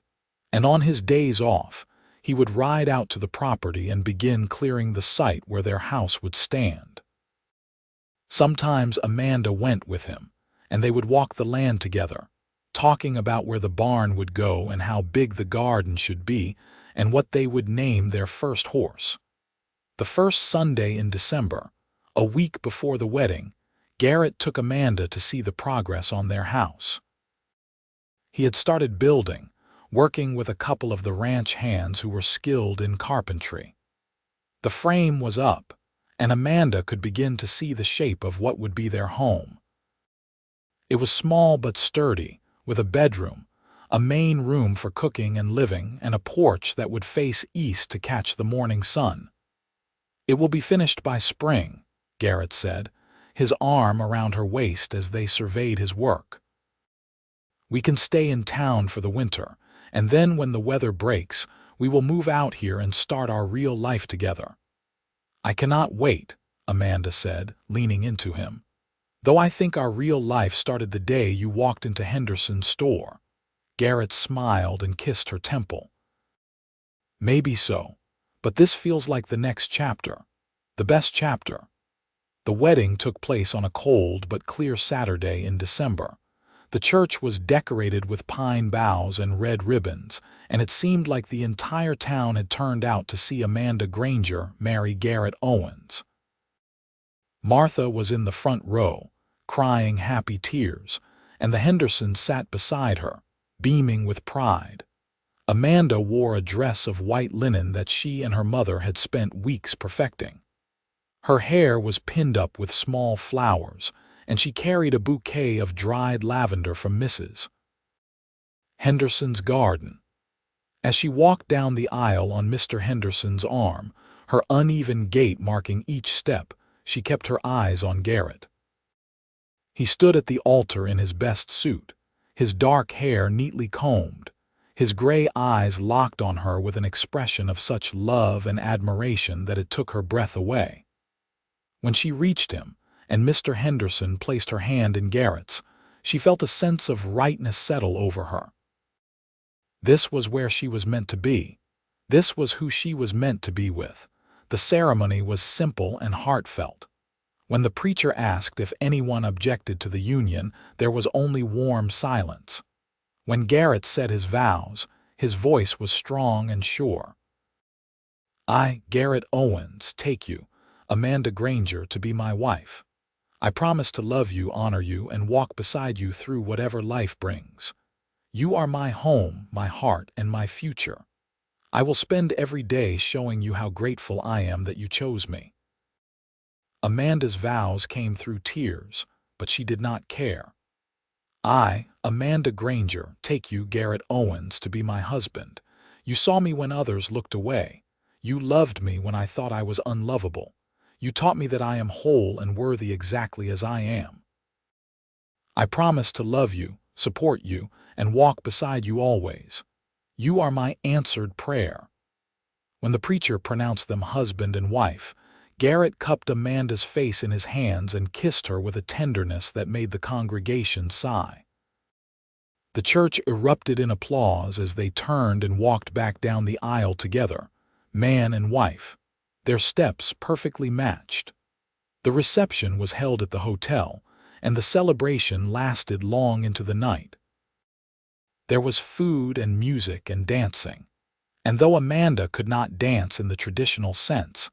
and on his days off, he would ride out to the property and begin clearing the site where their house would stand. Sometimes Amanda went with him, and they would walk the land together, talking about where the barn would go and how big the garden should be and what they would name their first horse. The first Sunday in December, a week before the wedding, Garrett took Amanda to see the progress on their house. He had started building, working with a couple of the ranch hands who were skilled in carpentry. The frame was up, and Amanda could begin to see the shape of what would be their home. It was small but sturdy, with a bedroom, a main room for cooking and living, and a porch that would face east to catch the morning sun. "It will be finished by spring," Garrett said, his arm around her waist as they surveyed his work. "We can stay in town for the winter, and then when the weather breaks, we will move out here and start our real life together." "I cannot wait," Amanda said, leaning into him. "Though I think our real life started the day you walked into Henderson's store." Garrett smiled and kissed her temple. "Maybe so, but this feels like the next chapter, the best chapter." The wedding took place on a cold but clear Saturday in December. The church was decorated with pine boughs and red ribbons, and it seemed like the entire town had turned out to see Amanda Granger marry Garrett Owens. Martha was in the front row, crying happy tears, and the Hendersons sat beside her, beaming with pride. Amanda wore a dress of white linen that she and her mother had spent weeks perfecting. Her hair was pinned up with small flowers, and she carried a bouquet of dried lavender from Mrs. Henderson's garden. As she walked down the aisle on Mr. Henderson's arm, her uneven gait marking each step, she kept her eyes on Garrett. He stood at the altar in his best suit, his dark hair neatly combed, his gray eyes locked on her with an expression of such love and admiration that it took her breath away. When she reached him, and Mr. Henderson placed her hand in Garrett's, she felt a sense of rightness settle over her. This was where she was meant to be. This was who she was meant to be with. The ceremony was simple and heartfelt. When the preacher asked if anyone objected to the union, there was only warm silence. When Garrett said his vows, his voice was strong and sure. "I, Garrett Owens, take you, Amanda Granger, to be my wife. I promise to love you, honor you, and walk beside you through whatever life brings. You are my home, my heart, and my future. I will spend every day showing you how grateful I am that you chose me." Amanda's vows came through tears, but she did not care. "I, Amanda Granger, take you, Garrett Owens, to be my husband. You saw me when others looked away. You loved me when I thought I was unlovable. You taught me that I am whole and worthy exactly as I am. I promise to love you, support you, and walk beside you always. You are my answered prayer." When the preacher pronounced them husband and wife, Garrett cupped Amanda's face in his hands and kissed her with a tenderness that made the congregation sigh. The church erupted in applause as they turned and walked back down the aisle together, man and wife, their steps perfectly matched. The reception was held at the hotel, and the celebration lasted long into the night. There was food and music and dancing, and though Amanda could not dance in the traditional sense,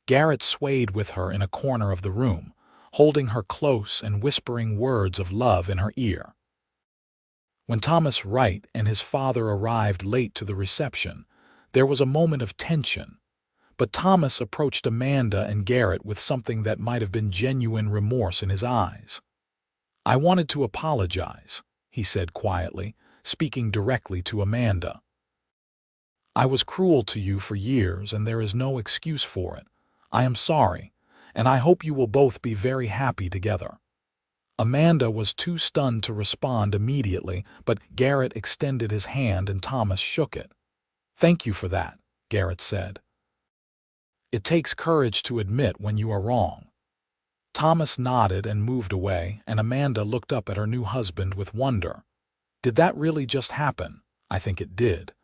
Garrett swayed with her in a corner of the room, holding her close and whispering words of love in her ear. When Thomas Wright and his father arrived late to the reception, there was a moment of tension. But Thomas approached Amanda and Garrett with something that might have been genuine remorse in his eyes. "I wanted to apologize," he said quietly, speaking directly to Amanda. "I was cruel to you for years, and there is no excuse for it. I am sorry, and I hope you will both be very happy together." Amanda was too stunned to respond immediately, but Garrett extended his hand and Thomas shook it. "Thank you for that," Garrett said. "It takes courage to admit when you are wrong." Thomas nodded and moved away, and Amanda looked up at her new husband with wonder. "Did that really just happen?" "I think it did.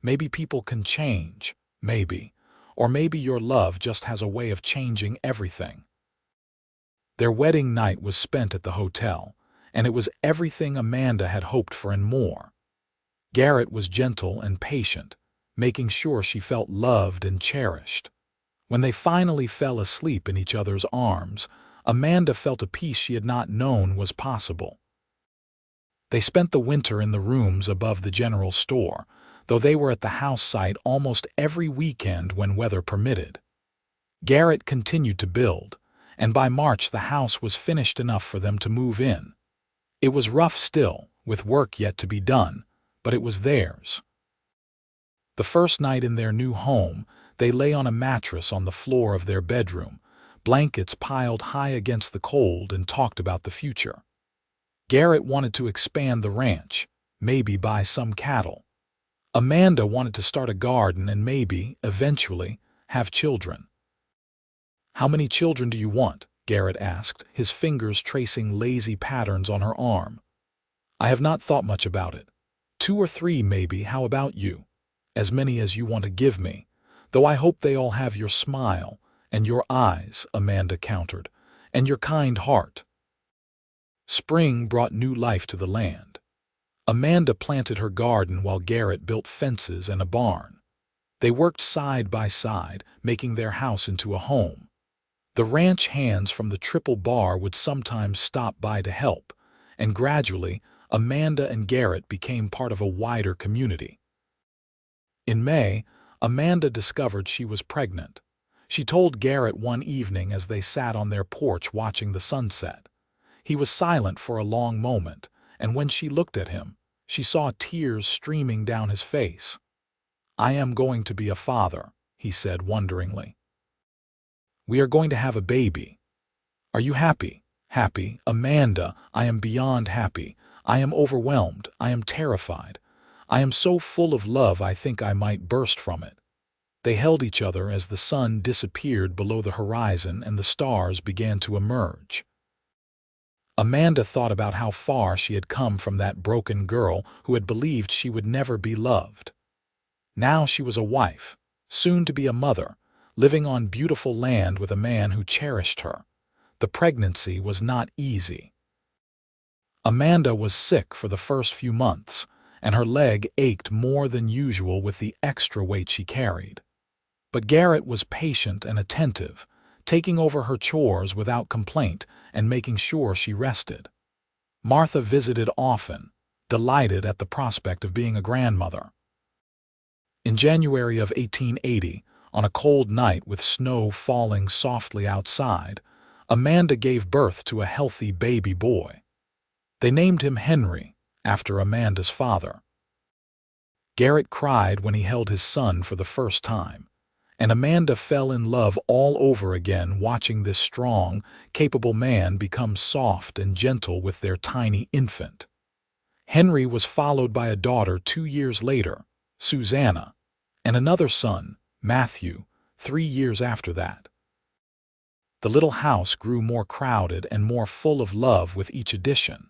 Maybe people can change. Maybe. Or maybe your love just has a way of changing everything. Their wedding night was spent at the hotel, and it was everything Amanda had hoped for and more. Garrett was gentle and patient, making sure she felt loved and cherished. When they finally fell asleep in each other's arms, Amanda felt a peace she had not known was possible. They spent the winter in the rooms above the general store, though they were at the house site almost every weekend when weather permitted. Garrett continued to build, and by March the house was finished enough for them to move in. It was rough still, with work yet to be done, but it was theirs. The first night in their new home, they lay on a mattress on the floor of their bedroom, blankets piled high against the cold, and talked about the future. Garrett wanted to expand the ranch, maybe buy some cattle. Amanda wanted to start a garden and maybe, eventually, have children. "How many children do you want?" Garrett asked, his fingers tracing lazy patterns on her arm. "I have not thought much about it. 2 or 3 maybe. How about you?" "As many as you want to give me, though I hope they all have your smile and your eyes," Amanda countered, "and your kind heart." Spring brought new life to the land. Amanda planted her garden while Garrett built fences and a barn. They worked side by side, making their house into a home. The ranch hands from the Triple Bar would sometimes stop by to help, and gradually, Amanda and Garrett became part of a wider community. In May, Amanda discovered she was pregnant. She told Garrett one evening as they sat on their porch watching the sunset. He was silent for a long moment, and when she looked at him, she saw tears streaming down his face. "I am going to be a father," he said wonderingly. "We are going to have a baby. Are you happy?" "Happy, Amanda. I am beyond happy. I am overwhelmed. I am terrified. I am so full of love I think I might burst from it." They held each other as the sun disappeared below the horizon and the stars began to emerge. Amanda thought about how far she had come from that broken girl who had believed she would never be loved. Now she was a wife, soon to be a mother, living on beautiful land with a man who cherished her. The pregnancy was not easy. Amanda was sick for the first few months, and her leg ached more than usual with the extra weight she carried. But Garrett was patient and attentive, taking over her chores without complaint and making sure she rested. Martha visited often, delighted at the prospect of being a grandmother. In January of 1880, on a cold night with snow falling softly outside, Amanda gave birth to a healthy baby boy. They named him Henry, after Amanda's father. Garrett cried when he held his son for the first time, and Amanda fell in love all over again watching this strong, capable man become soft and gentle with their tiny infant. Henry was followed by a daughter 2 years later, Susanna, and another son, Matthew, 3 years after that. The little house grew more crowded and more full of love with each addition.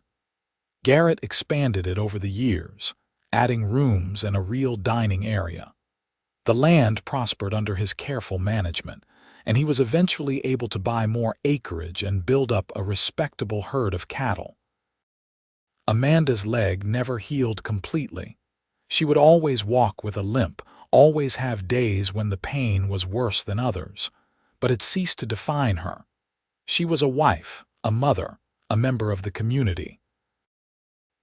Garrett expanded it over the years, adding rooms and a real dining area. The land prospered under his careful management, and he was eventually able to buy more acreage and build up a respectable herd of cattle. Amanda's leg never healed completely. She would always walk with a limp, always have days when the pain was worse than others, but it ceased to define her. She was a wife, a mother, a member of the community.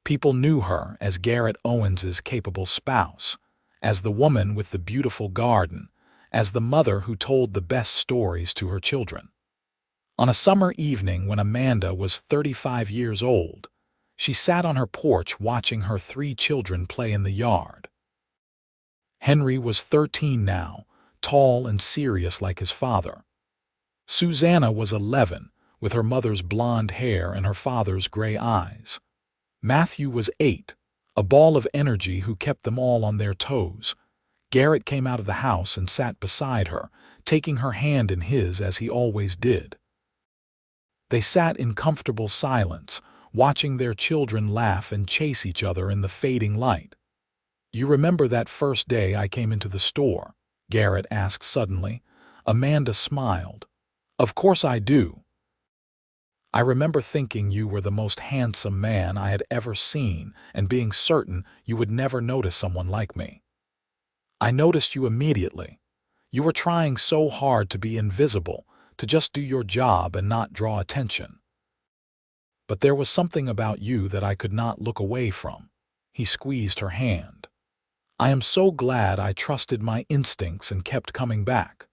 People knew her as Garrett Owens's capable spouse, as the woman with the beautiful garden, as the mother who told the best stories to her children. On a summer evening when Amanda was 35 years old, she sat on her porch watching her 3 children play in the yard. Henry was 13 now, tall and serious like his father. Susanna was 11, with her mother's blonde hair and her father's gray eyes. Matthew was 8, a ball of energy who kept them all on their toes. Garrett came out of the house and sat beside her, taking her hand in his as he always did. They sat in comfortable silence, watching their children laugh and chase each other in the fading light. You remember that first day I came into the store? Garrett asked suddenly. Amanda smiled. Of course I do. I remember thinking you were the most handsome man I had ever seen and being certain you would never notice someone like me. I noticed you immediately. You were trying so hard to be invisible, to just do your job and not draw attention. But there was something about you that I could not look away from. He squeezed her hand. I am so glad I trusted my instincts and kept coming back.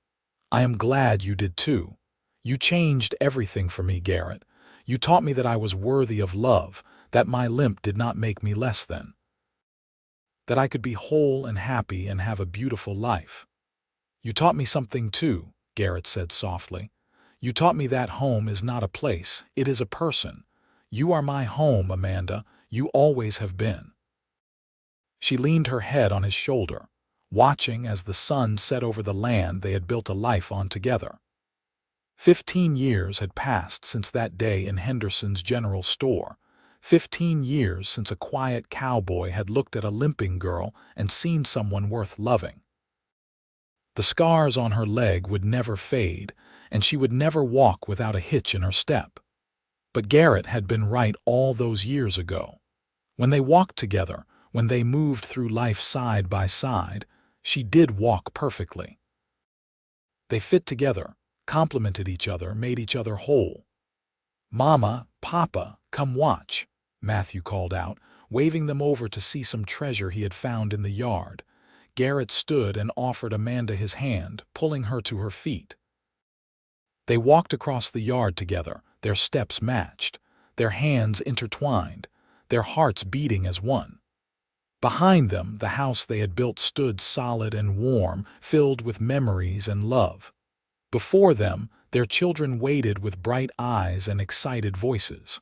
I am glad you did too. You changed everything for me, Garrett. You taught me that I was worthy of love, that my limp did not make me less than, that I could be whole and happy and have a beautiful life. You taught me something too, Garrett said softly. You taught me that home is not a place, it is a person. You are my home, Amanda. You always have been. She leaned her head on his shoulder, watching as the sun set over the land they had built a life on together. 15 years had passed since that day in Henderson's general store. 15 years since a quiet cowboy had looked at a limping girl and seen someone worth loving. The scars on her leg would never fade, and she would never walk without a hitch in her step. But Garrett had been right all those years ago. When they walked together, when they moved through life side by side, she did walk perfectly. They fit together, complemented each other, made each other whole. "Mama, Papa, come watch," Matthew called out, waving them over to see some treasure he had found in the yard. Garrett stood and offered Amanda his hand, pulling her to her feet. They walked across the yard together, their steps matched, their hands intertwined, their hearts beating as one. Behind them, the house they had built stood solid and warm, filled with memories and love. Before them, their children waited with bright eyes and excited voices.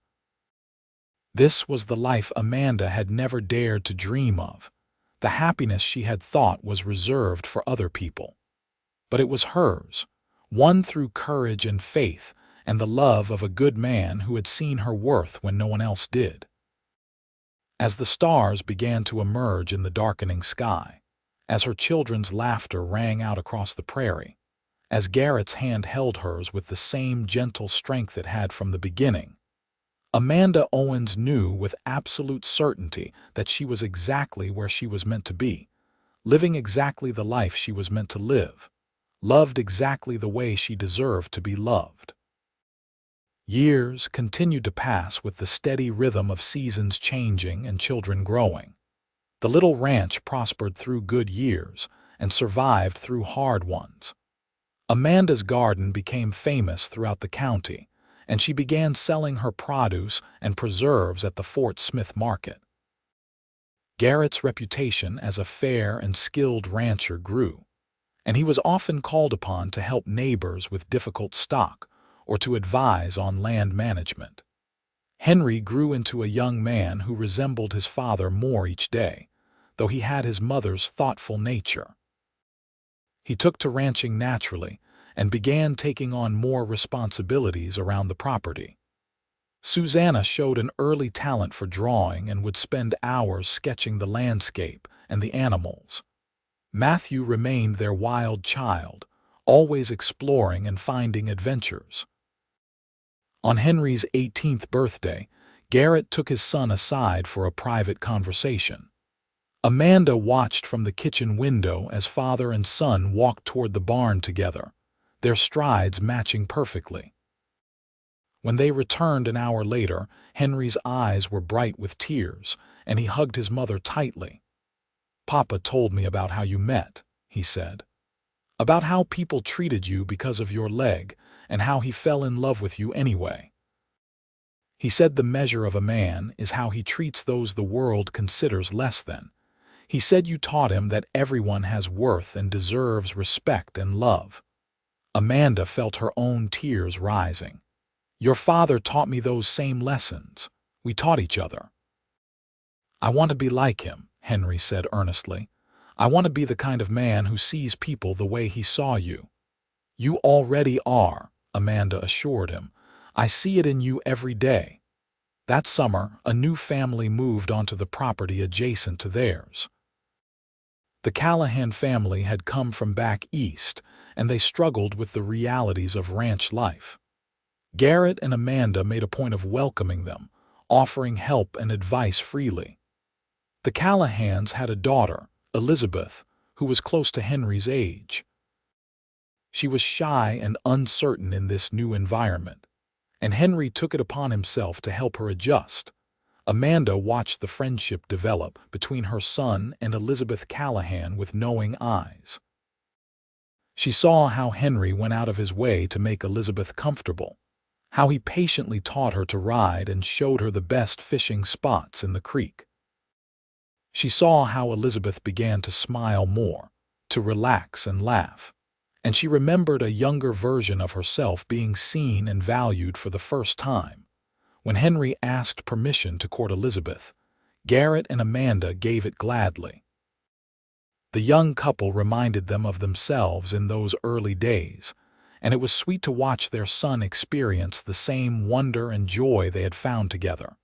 This was the life Amanda had never dared to dream of, the happiness she had thought was reserved for other people. But it was hers, won through courage and faith and the love of a good man who had seen her worth when no one else did. As the stars began to emerge in the darkening sky, as her children's laughter rang out across the prairie, as Garrett's hand held hers with the same gentle strength it had from the beginning, Amanda Owens knew with absolute certainty that she was exactly where she was meant to be, living exactly the life she was meant to live, loved exactly the way she deserved to be loved. Years continued to pass with the steady rhythm of seasons changing and children growing. The little ranch prospered through good years and survived through hard ones. Amanda's garden became famous throughout the county, and she began selling her produce and preserves at the Fort Smith market. Garrett's reputation as a fair and skilled rancher grew, and he was often called upon to help neighbors with difficult stock or to advise on land management. Henry grew into a young man who resembled his father more each day, though he had his mother's thoughtful nature. He took to ranching naturally and began taking on more responsibilities around the property. Susanna showed an early talent for drawing and would spend hours sketching the landscape and the animals. Matthew remained their wild child, always exploring and finding adventures. On Henry's 18th birthday, Garrett took his son aside for a private conversation. Amanda watched from the kitchen window as father and son walked toward the barn together, their strides matching perfectly. When they returned an hour later, Henry's eyes were bright with tears, and he hugged his mother tightly. "Papa told me about how you met," he said. "About how people treated you because of your leg, and how he fell in love with you anyway. He said the measure of a man is how he treats those the world considers less than. He said you taught him that everyone has worth and deserves respect and love." Amanda felt her own tears rising. "Your father taught me those same lessons. We taught each other." "I want to be like him," Henry said earnestly. "I want to be the kind of man who sees people the way he saw you." "You already are," Amanda assured him. "I see it in you every day." That summer, a new family moved onto the property adjacent to theirs. The Callahan family had come from back east, and they struggled with the realities of ranch life. Garrett and Amanda made a point of welcoming them, offering help and advice freely. The Callahans had a daughter, Elizabeth, who was close to Henry's age. She was shy and uncertain in this new environment, and Henry took it upon himself to help her adjust. Amanda watched the friendship develop between her son and Elizabeth Callahan with knowing eyes. She saw how Henry went out of his way to make Elizabeth comfortable, how he patiently taught her to ride and showed her the best fishing spots in the creek. She saw how Elizabeth began to smile more, to relax and laugh, and she remembered a younger version of herself being seen and valued for the first time. When Henry asked permission to court Elizabeth, Garrett and Amanda gave it gladly. The young couple reminded them of themselves in those early days, and it was sweet to watch their son experience the same wonder and joy they had found together.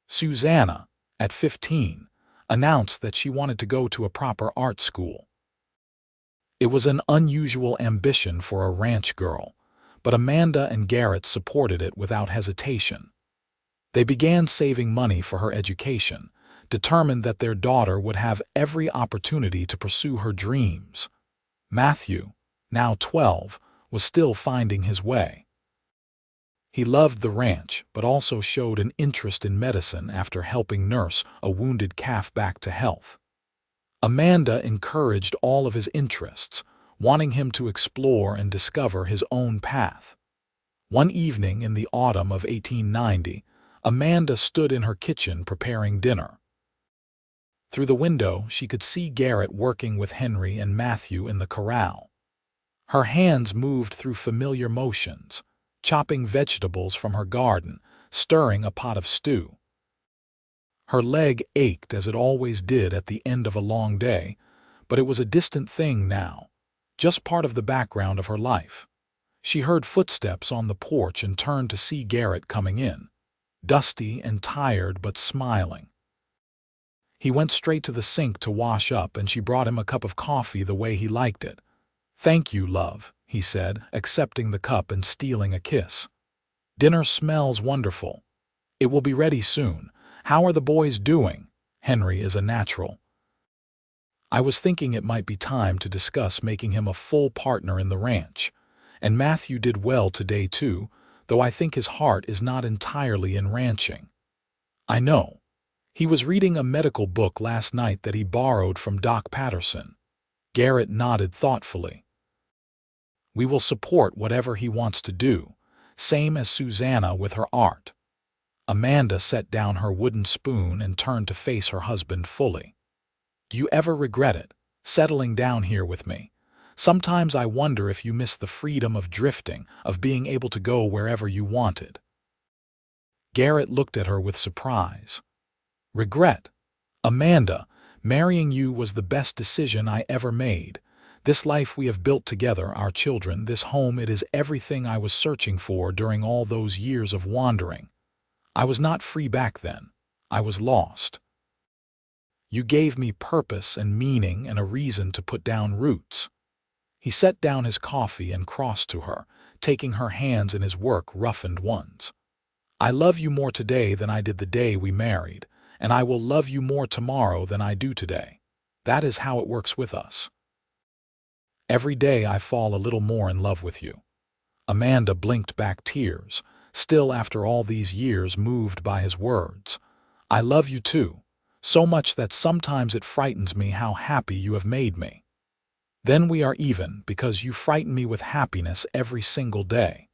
Susanna, at 15, announced that she wanted to go to a proper art school. It was an unusual ambition for a ranch girl, but Amanda and Garrett supported it without hesitation. They began saving money for her education, determined that their daughter would have every opportunity to pursue her dreams. Matthew, now 12, was still finding his way. He loved the ranch, but also showed an interest in medicine after helping nurse a wounded calf back to health. Amanda encouraged all of his interests, wanting him to explore and discover his own path. One evening in the autumn of 1890, Amanda stood in her kitchen preparing dinner. Through the window, she could see Garrett working with Henry and Matthew in the corral. Her hands moved through familiar motions, chopping vegetables from her garden, stirring a pot of stew. Her leg ached as it always did at the end of a long day, but it was a distant thing now, just part of the background of her life. She heard footsteps on the porch and turned to see Garrett coming in, dusty and tired but smiling. He went straight to the sink to wash up, and she brought him a cup of coffee the way he liked it. "Thank you, love," he said, accepting the cup and stealing a kiss. "Dinner smells wonderful. It will be ready soon. How are the boys doing? Henry is a natural." "I was thinking it might be time to discuss making him a full partner in the ranch. And Matthew did well today too, though I think his heart is not entirely in ranching." "I know. He was reading a medical book last night that he borrowed from Doc Patterson." Garrett nodded thoughtfully. "We will support whatever he wants to do, same as Susanna with her art." Amanda set down her wooden spoon and turned to face her husband fully. "Do you ever regret it, settling down here with me? Sometimes I wonder if you miss the freedom of drifting, of being able to go wherever you wanted." Garrett looked at her with surprise. "Regret? Amanda, marrying you was the best decision I ever made. This life we have built together, our children, this home, it is everything I was searching for during all those years of wandering. I was not free back then. I was lost. You gave me purpose and meaning and a reason to put down roots." He set down his coffee and crossed to her, taking her hands in his work-roughened ones. "I love you more today than I did the day we married, and I will love you more tomorrow than I do today. That is how it works with us. Every day I fall a little more in love with you." Amanda blinked back tears, still after all these years moved by his words. "I love you too, so much that sometimes it frightens me how happy you have made me. Then we are even because you frighten me with happiness every single day."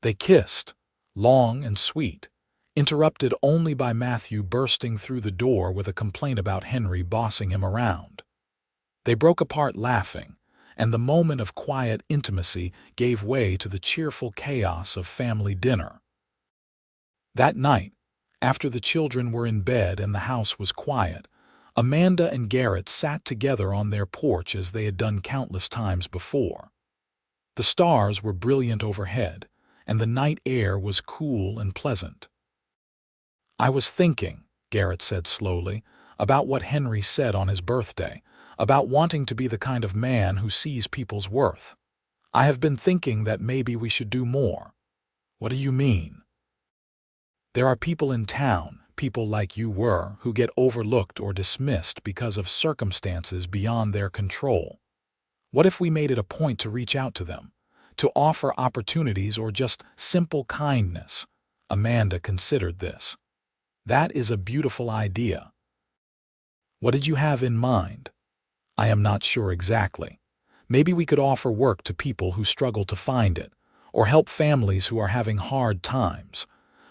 They kissed, long and sweet, interrupted only by Matthew bursting through the door with a complaint about Henry bossing him around. They broke apart laughing, and the moment of quiet intimacy gave way to the cheerful chaos of family dinner. That night, after the children were in bed and the house was quiet, Amanda and Garrett sat together on their porch as they had done countless times before. The stars were brilliant overhead, and the night air was cool and pleasant. "I was thinking," Garrett said slowly, "about what Henry said on his birthday, about wanting to be the kind of man who sees people's worth. I have been thinking that maybe we should do more. What do you mean? There are people in town, people like you were, who get overlooked or dismissed because of circumstances beyond their control. What if we made it a point to reach out to them, to offer opportunities or just simple kindness? Amanda considered this. That is a beautiful idea. What did you have in mind? I am not sure exactly. Maybe we could offer work to people who struggle to find it, or help families who are having hard times.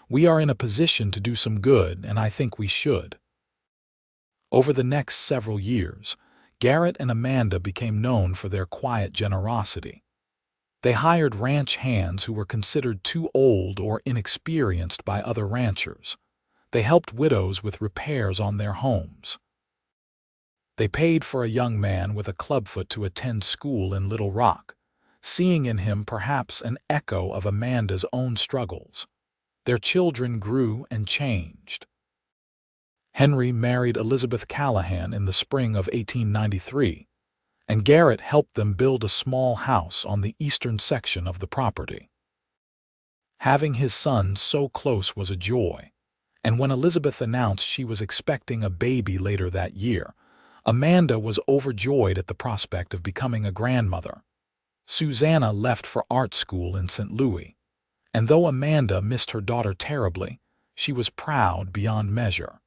We are in a position to do some good, and I think we should. Over the next several years, Garrett and Amanda became known for their quiet generosity. They hired ranch hands who were considered too old or inexperienced by other ranchers. They helped widows with repairs on their homes. They paid for a young man with a clubfoot to attend school in Little Rock, seeing in him perhaps an echo of Amanda's own struggles. Their children grew and changed. Henry married Elizabeth Callahan in the spring of 1893, and Garrett helped them build a small house on the eastern section of the property. Having his son so close was a joy, and when Elizabeth announced she was expecting a baby later that year, Amanda was overjoyed at the prospect of becoming a grandmother. Susanna left for art school in St. Louis, and though Amanda missed her daughter terribly, she was proud beyond measure.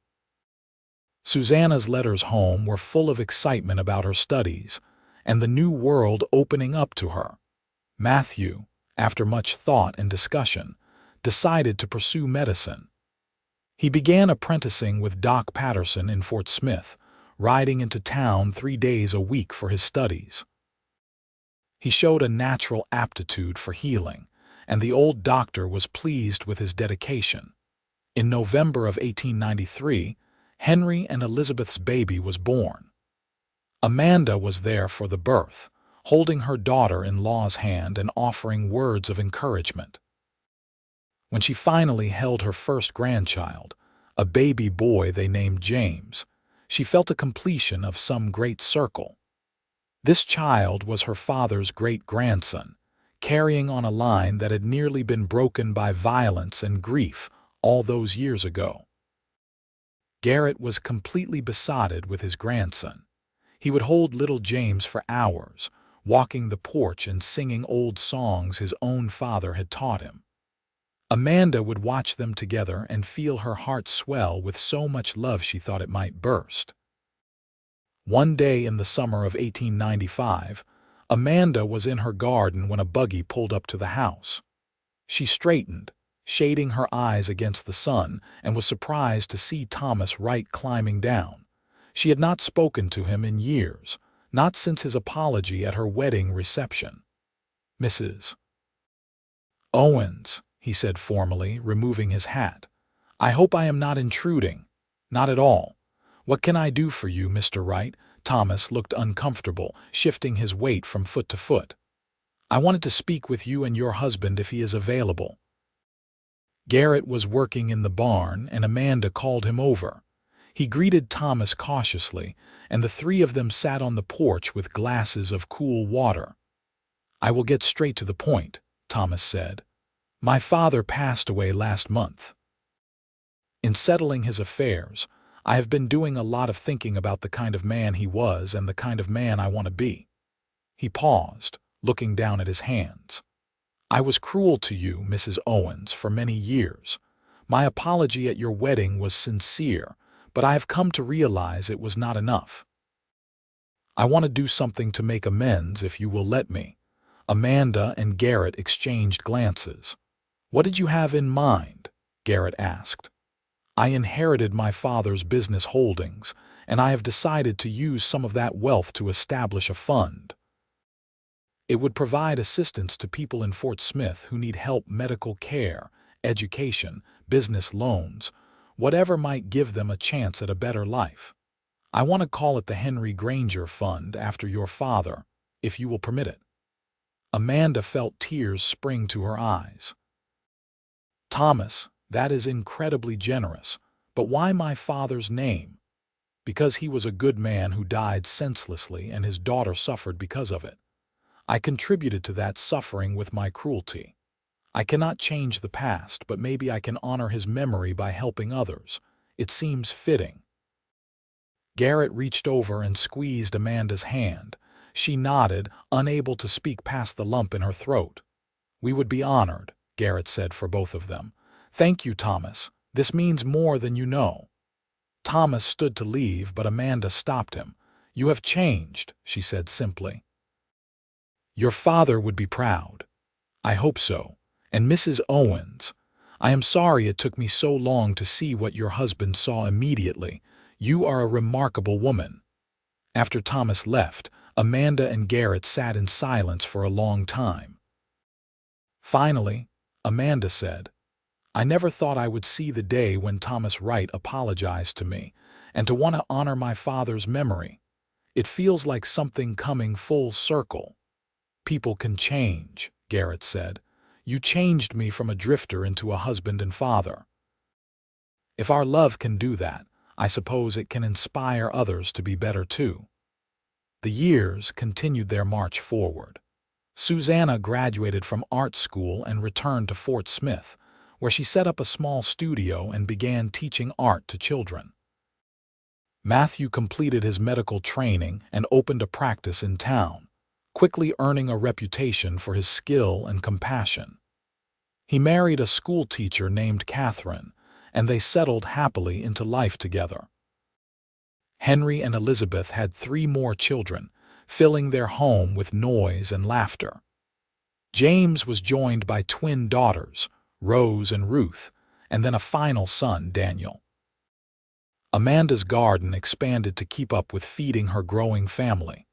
Susanna's letters home were full of excitement about her studies and the new world opening up to her. Matthew, after much thought and discussion, decided to pursue medicine. He began apprenticing with Doc Patterson in Fort Smith, riding into town 3 days a week for his studies. He showed a natural aptitude for healing, and the old doctor was pleased with his dedication. In November of 1893, Henry and Elizabeth's baby was born. Amanda was there for the birth, holding her daughter-in-law's hand and offering words of encouragement. When she finally held her first grandchild, a baby boy they named James, she felt a completion of some great circle. This child was her father's great-grandson, carrying on a line that had nearly been broken by violence and grief all those years ago. Garrett was completely besotted with his grandson. He would hold little James for hours, walking the porch and singing old songs his own father had taught him. Amanda would watch them together and feel her heart swell with so much love she thought it might burst. One day in the summer of 1895, Amanda was in her garden when a buggy pulled up to the house. She straightened, shading her eyes against the sun, and was surprised to see Thomas Wright climbing down. She had not spoken to him in years, not since his apology at her wedding reception. "Mrs. Owens," he said formally, removing his hat. "I hope I am not intruding." "Not at all. What can I do for you, Mr. Wright?" Thomas looked uncomfortable, shifting his weight from foot to foot. "I wanted to speak with you and your husband if he is available." Garrett was working in the barn, and Amanda called him over. He greeted Thomas cautiously, and the three of them sat on the porch with glasses of cool water. "I will get straight to the point," Thomas said. "My father passed away last month. In settling his affairs, I have been doing a lot of thinking about the kind of man he was and the kind of man I want to be." He paused, looking down at his hands. "I was cruel to you, Mrs. Owens, for many years. My apology at your wedding was sincere, but I have come to realize it was not enough. I want to do something to make amends if you will let me." Amanda and Garrett exchanged glances. "What did you have in mind?" Garrett asked. "I inherited my father's business holdings, and I have decided to use some of that wealth to establish a fund. It would provide assistance to people in Fort Smith who need help, medical care, education, business loans, whatever might give them a chance at a better life. I want to call it the Henry Granger Fund after your father, if you will permit it." Amanda felt tears spring to her eyes. "Thomas, that is incredibly generous, but why my father's name?" Because he was a good man who died senselessly and his daughter suffered because of it. I contributed to that suffering with my cruelty. I cannot change the past, but maybe I can honor his memory by helping others. It seems fitting." Garrett reached over and squeezed Amanda's hand. She nodded, unable to speak past the lump in her throat. "We would be honored," Garrett said for both of them. "Thank you, Thomas. This means more than you know." Thomas stood to leave, but Amanda stopped him. "You have changed," she said simply. "Your father would be proud." "I hope so. And Mrs. Owens, I am sorry it took me so long to see what your husband saw immediately. You are a remarkable woman." After Thomas left, Amanda and Garrett sat in silence for a long time. Finally, Amanda said, "I never thought I would see the day when Thomas Wright apologized to me, and to want to honor my father's memory. It feels like something coming full circle." "People can change," Garrett said. "You changed me from a drifter into a husband and father. If our love can do that, I suppose it can inspire others to be better too." The years continued their march forward. Susanna graduated from art school and returned to Fort Smith, where she set up a small studio and began teaching art to children. Matthew completed his medical training and opened a practice in town, quickly earning a reputation for his skill and compassion. He married a schoolteacher named Catherine, and they settled happily into life together. Henry and Elizabeth had 3 more children, filling their home with noise and laughter. James was joined by twin daughters, Rose and Ruth, and then a final son, Daniel. Amanda's garden expanded to keep up with feeding her growing family,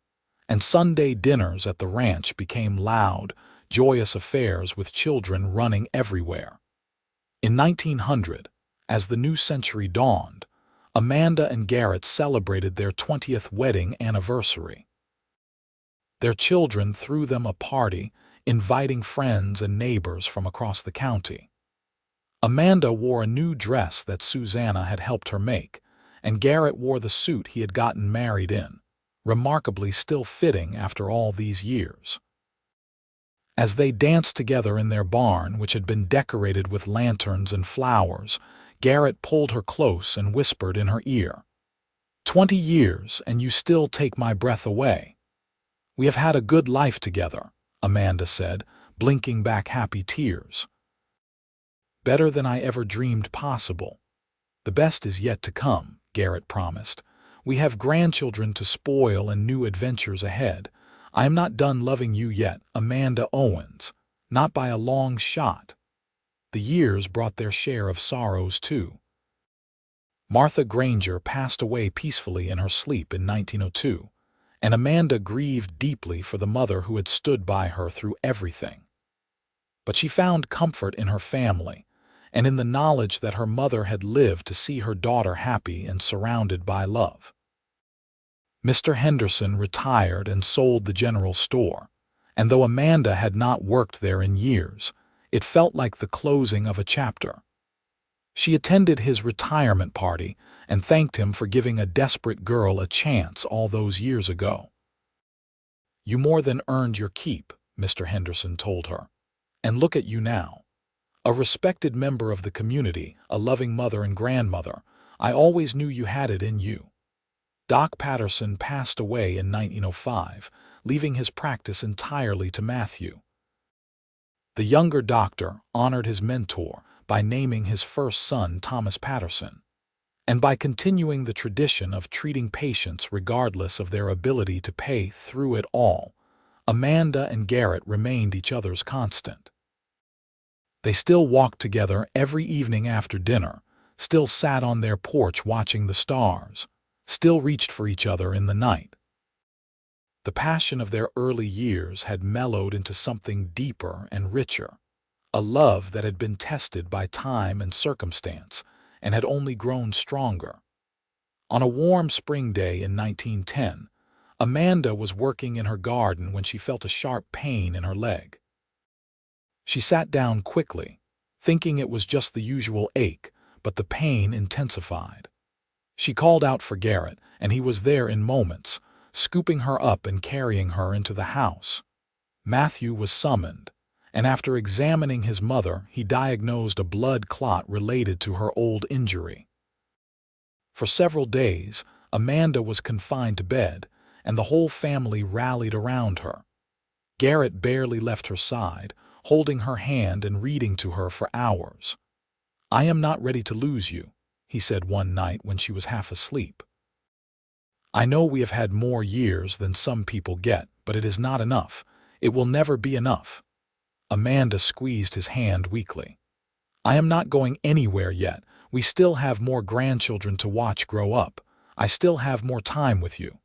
and Sunday dinners at the ranch became loud, joyous affairs with children running everywhere. In 1900, as the new century dawned, Amanda and Garrett celebrated their 20th wedding anniversary. Their children threw them a party, inviting friends and neighbors from across the county. Amanda wore a new dress that Susanna had helped her make, and Garrett wore the suit he had gotten married in, remarkably still fitting after all these years. As they danced together in their barn, which had been decorated with lanterns and flowers, Garrett pulled her close and whispered in her ear, "20 years, and you still take my breath away." "We have had a good life together," Amanda said, blinking back happy tears. "Better than I ever dreamed possible." "The best is yet to come," Garrett promised. "We have grandchildren to spoil and new adventures ahead. I am not done loving you yet, Amanda Owens, not by a long shot." The years brought their share of sorrows too. Martha Granger passed away peacefully in her sleep in 1902, and Amanda grieved deeply for the mother who had stood by her through everything. But she found comfort in her family, and in the knowledge that her mother had lived to see her daughter happy and surrounded by love. Mr. Henderson retired and sold the general store, and though Amanda had not worked there in years, it felt like the closing of a chapter. She attended his retirement party and thanked him for giving a desperate girl a chance all those years ago. "You more than earned your keep," Mr. Henderson told her. "And look at you now. A respected member of the community, a loving mother and grandmother. I always knew you had it in you." Doc Patterson passed away in 1905, leaving his practice entirely to Matthew. The younger doctor honored his mentor by naming his first son Thomas Patterson, and by continuing the tradition of treating patients regardless of their ability to pay through it all. Amanda and Garrett remained each other's constant. They still walked together every evening after dinner, still sat on their porch watching the stars, still reached for each other in the night. The passion of their early years had mellowed into something deeper and richer, a love that had been tested by time and circumstance and had only grown stronger. On a warm spring day in 1910, Amanda was working in her garden when she felt a sharp pain in her leg. She sat down quickly, thinking it was just the usual ache, but the pain intensified. She called out for Garrett, and he was there in moments, scooping her up and carrying her into the house. Matthew was summoned, and after examining his mother, he diagnosed a blood clot related to her old injury. For several days, Amanda was confined to bed, and the whole family rallied around her. Garrett barely left her side, holding her hand and reading to her for hours. "I am not ready to lose you," he said one night when she was half asleep. "I know we have had more years than some people get, but it is not enough. It will never be enough." Amanda squeezed his hand weakly. "I am not going anywhere yet. We still have more grandchildren to watch grow up. I still have more time with you."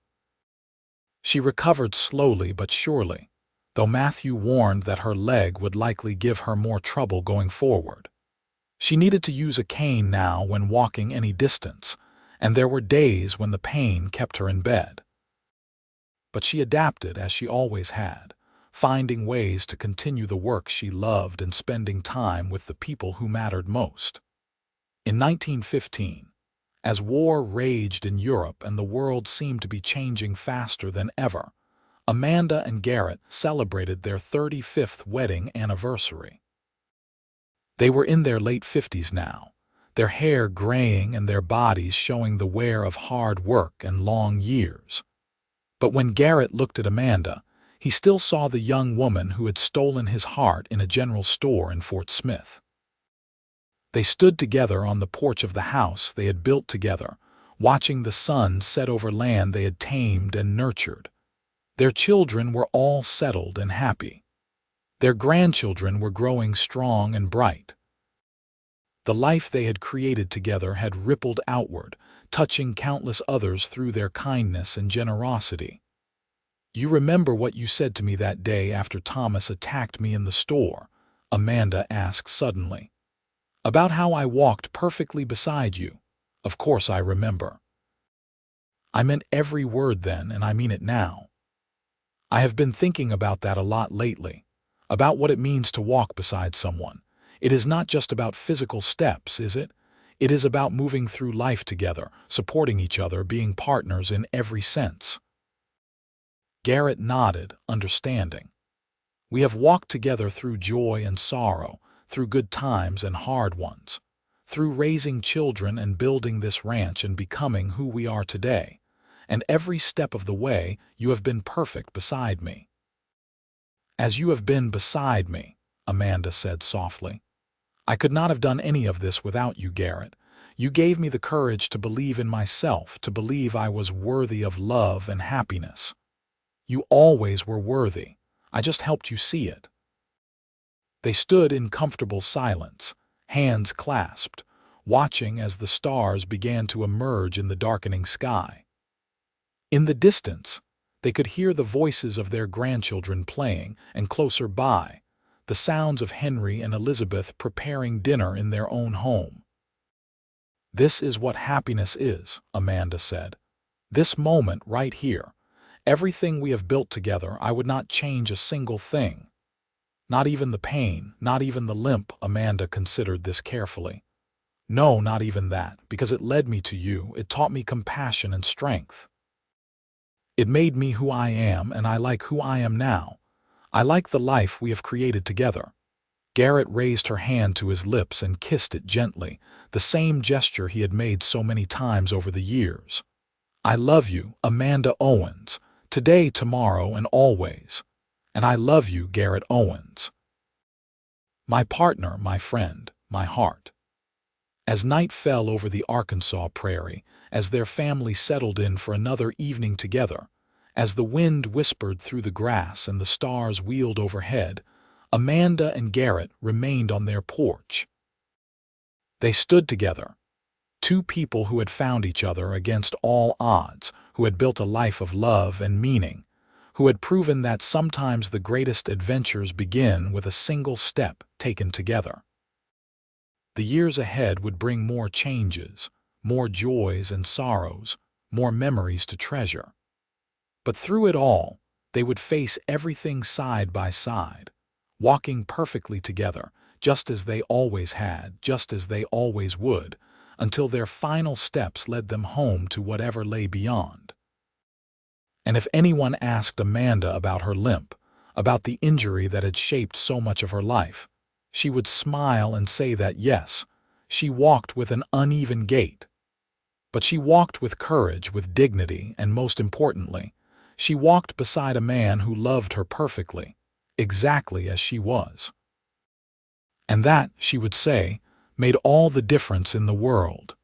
She recovered slowly but surely, though Matthew warned that her leg would likely give her more trouble going forward. She needed to use a cane now when walking any distance, and there were days when the pain kept her in bed. But she adapted as she always had, finding ways to continue the work she loved and spending time with the people who mattered most. In 1915, as war raged in Europe and the world seemed to be changing faster than ever, Amanda and Garrett celebrated their 35th wedding anniversary. They were in their late 50s now, their hair graying and their bodies showing the wear of hard work and long years. But when Garrett looked at Amanda, he still saw the young woman who had stolen his heart in a general store in Fort Smith. They stood together on the porch of the house they had built together, watching the sun set over land they had tamed and nurtured. Their children were all settled and happy. Their grandchildren were growing strong and bright. The life they had created together had rippled outward, touching countless others through their kindness and generosity. "You remember what you said to me that day after Thomas attacked me in the store?" Amanda asked suddenly. "About how I walked perfectly beside you." "Of course I remember." "I meant every word then, and I mean it now. I have been thinking about that a lot lately, about what it means to walk beside someone. It is not just about physical steps, is it? It is about moving through life together, supporting each other, being partners in every sense." Garrett nodded, understanding. "We have walked together through joy and sorrow, through good times and hard ones, through raising children and building this ranch and becoming who we are today. And every step of the way, you have been perfect beside me." "As you have been beside me," Amanda said softly. "I could not have done any of this without you, Garrett. You gave me the courage to believe in myself, to believe I was worthy of love and happiness. You always were worthy. I just helped you see it." They stood in comfortable silence, hands clasped, watching as the stars began to emerge in the darkening sky. In the distance, they could hear the voices of their grandchildren playing, and closer by, the sounds of Henry and Elizabeth preparing dinner in their own home. "This is what happiness is," Amanda said. "This moment right here. Everything we have built together, I would not change a single thing. Not even the pain, not even the limp." Amanda considered this carefully. "No, not even that, because it led me to you. It taught me compassion and strength. It made me who I am, and I like who I am now. I like the life we have created together." Garrett raised her hand to his lips and kissed it gently, the same gesture he had made so many times over the years. "I love you, Amanda Owens, today, tomorrow, and always. And I love you, Garrett Owens. My partner, my friend, my heart." As night fell over the Arkansas prairie, as their family settled in for another evening together, as the wind whispered through the grass and the stars wheeled overhead, Amanda and Garrett remained on their porch. They stood together, two people who had found each other against all odds, who had built a life of love and meaning, who had proven that sometimes the greatest adventures begin with a single step taken together. The years ahead would bring more changes, more joys and sorrows, more memories to treasure. But through it all, they would face everything side by side, walking perfectly together, just as they always had, just as they always would, until their final steps led them home to whatever lay beyond. And if anyone asked Amanda about her limp, about the injury that had shaped so much of her life, she would smile and say that yes, she walked with an uneven gait. But she walked with courage, with dignity, and most importantly, she walked beside a man who loved her perfectly, exactly as she was. And that, she would say, made all the difference in the world.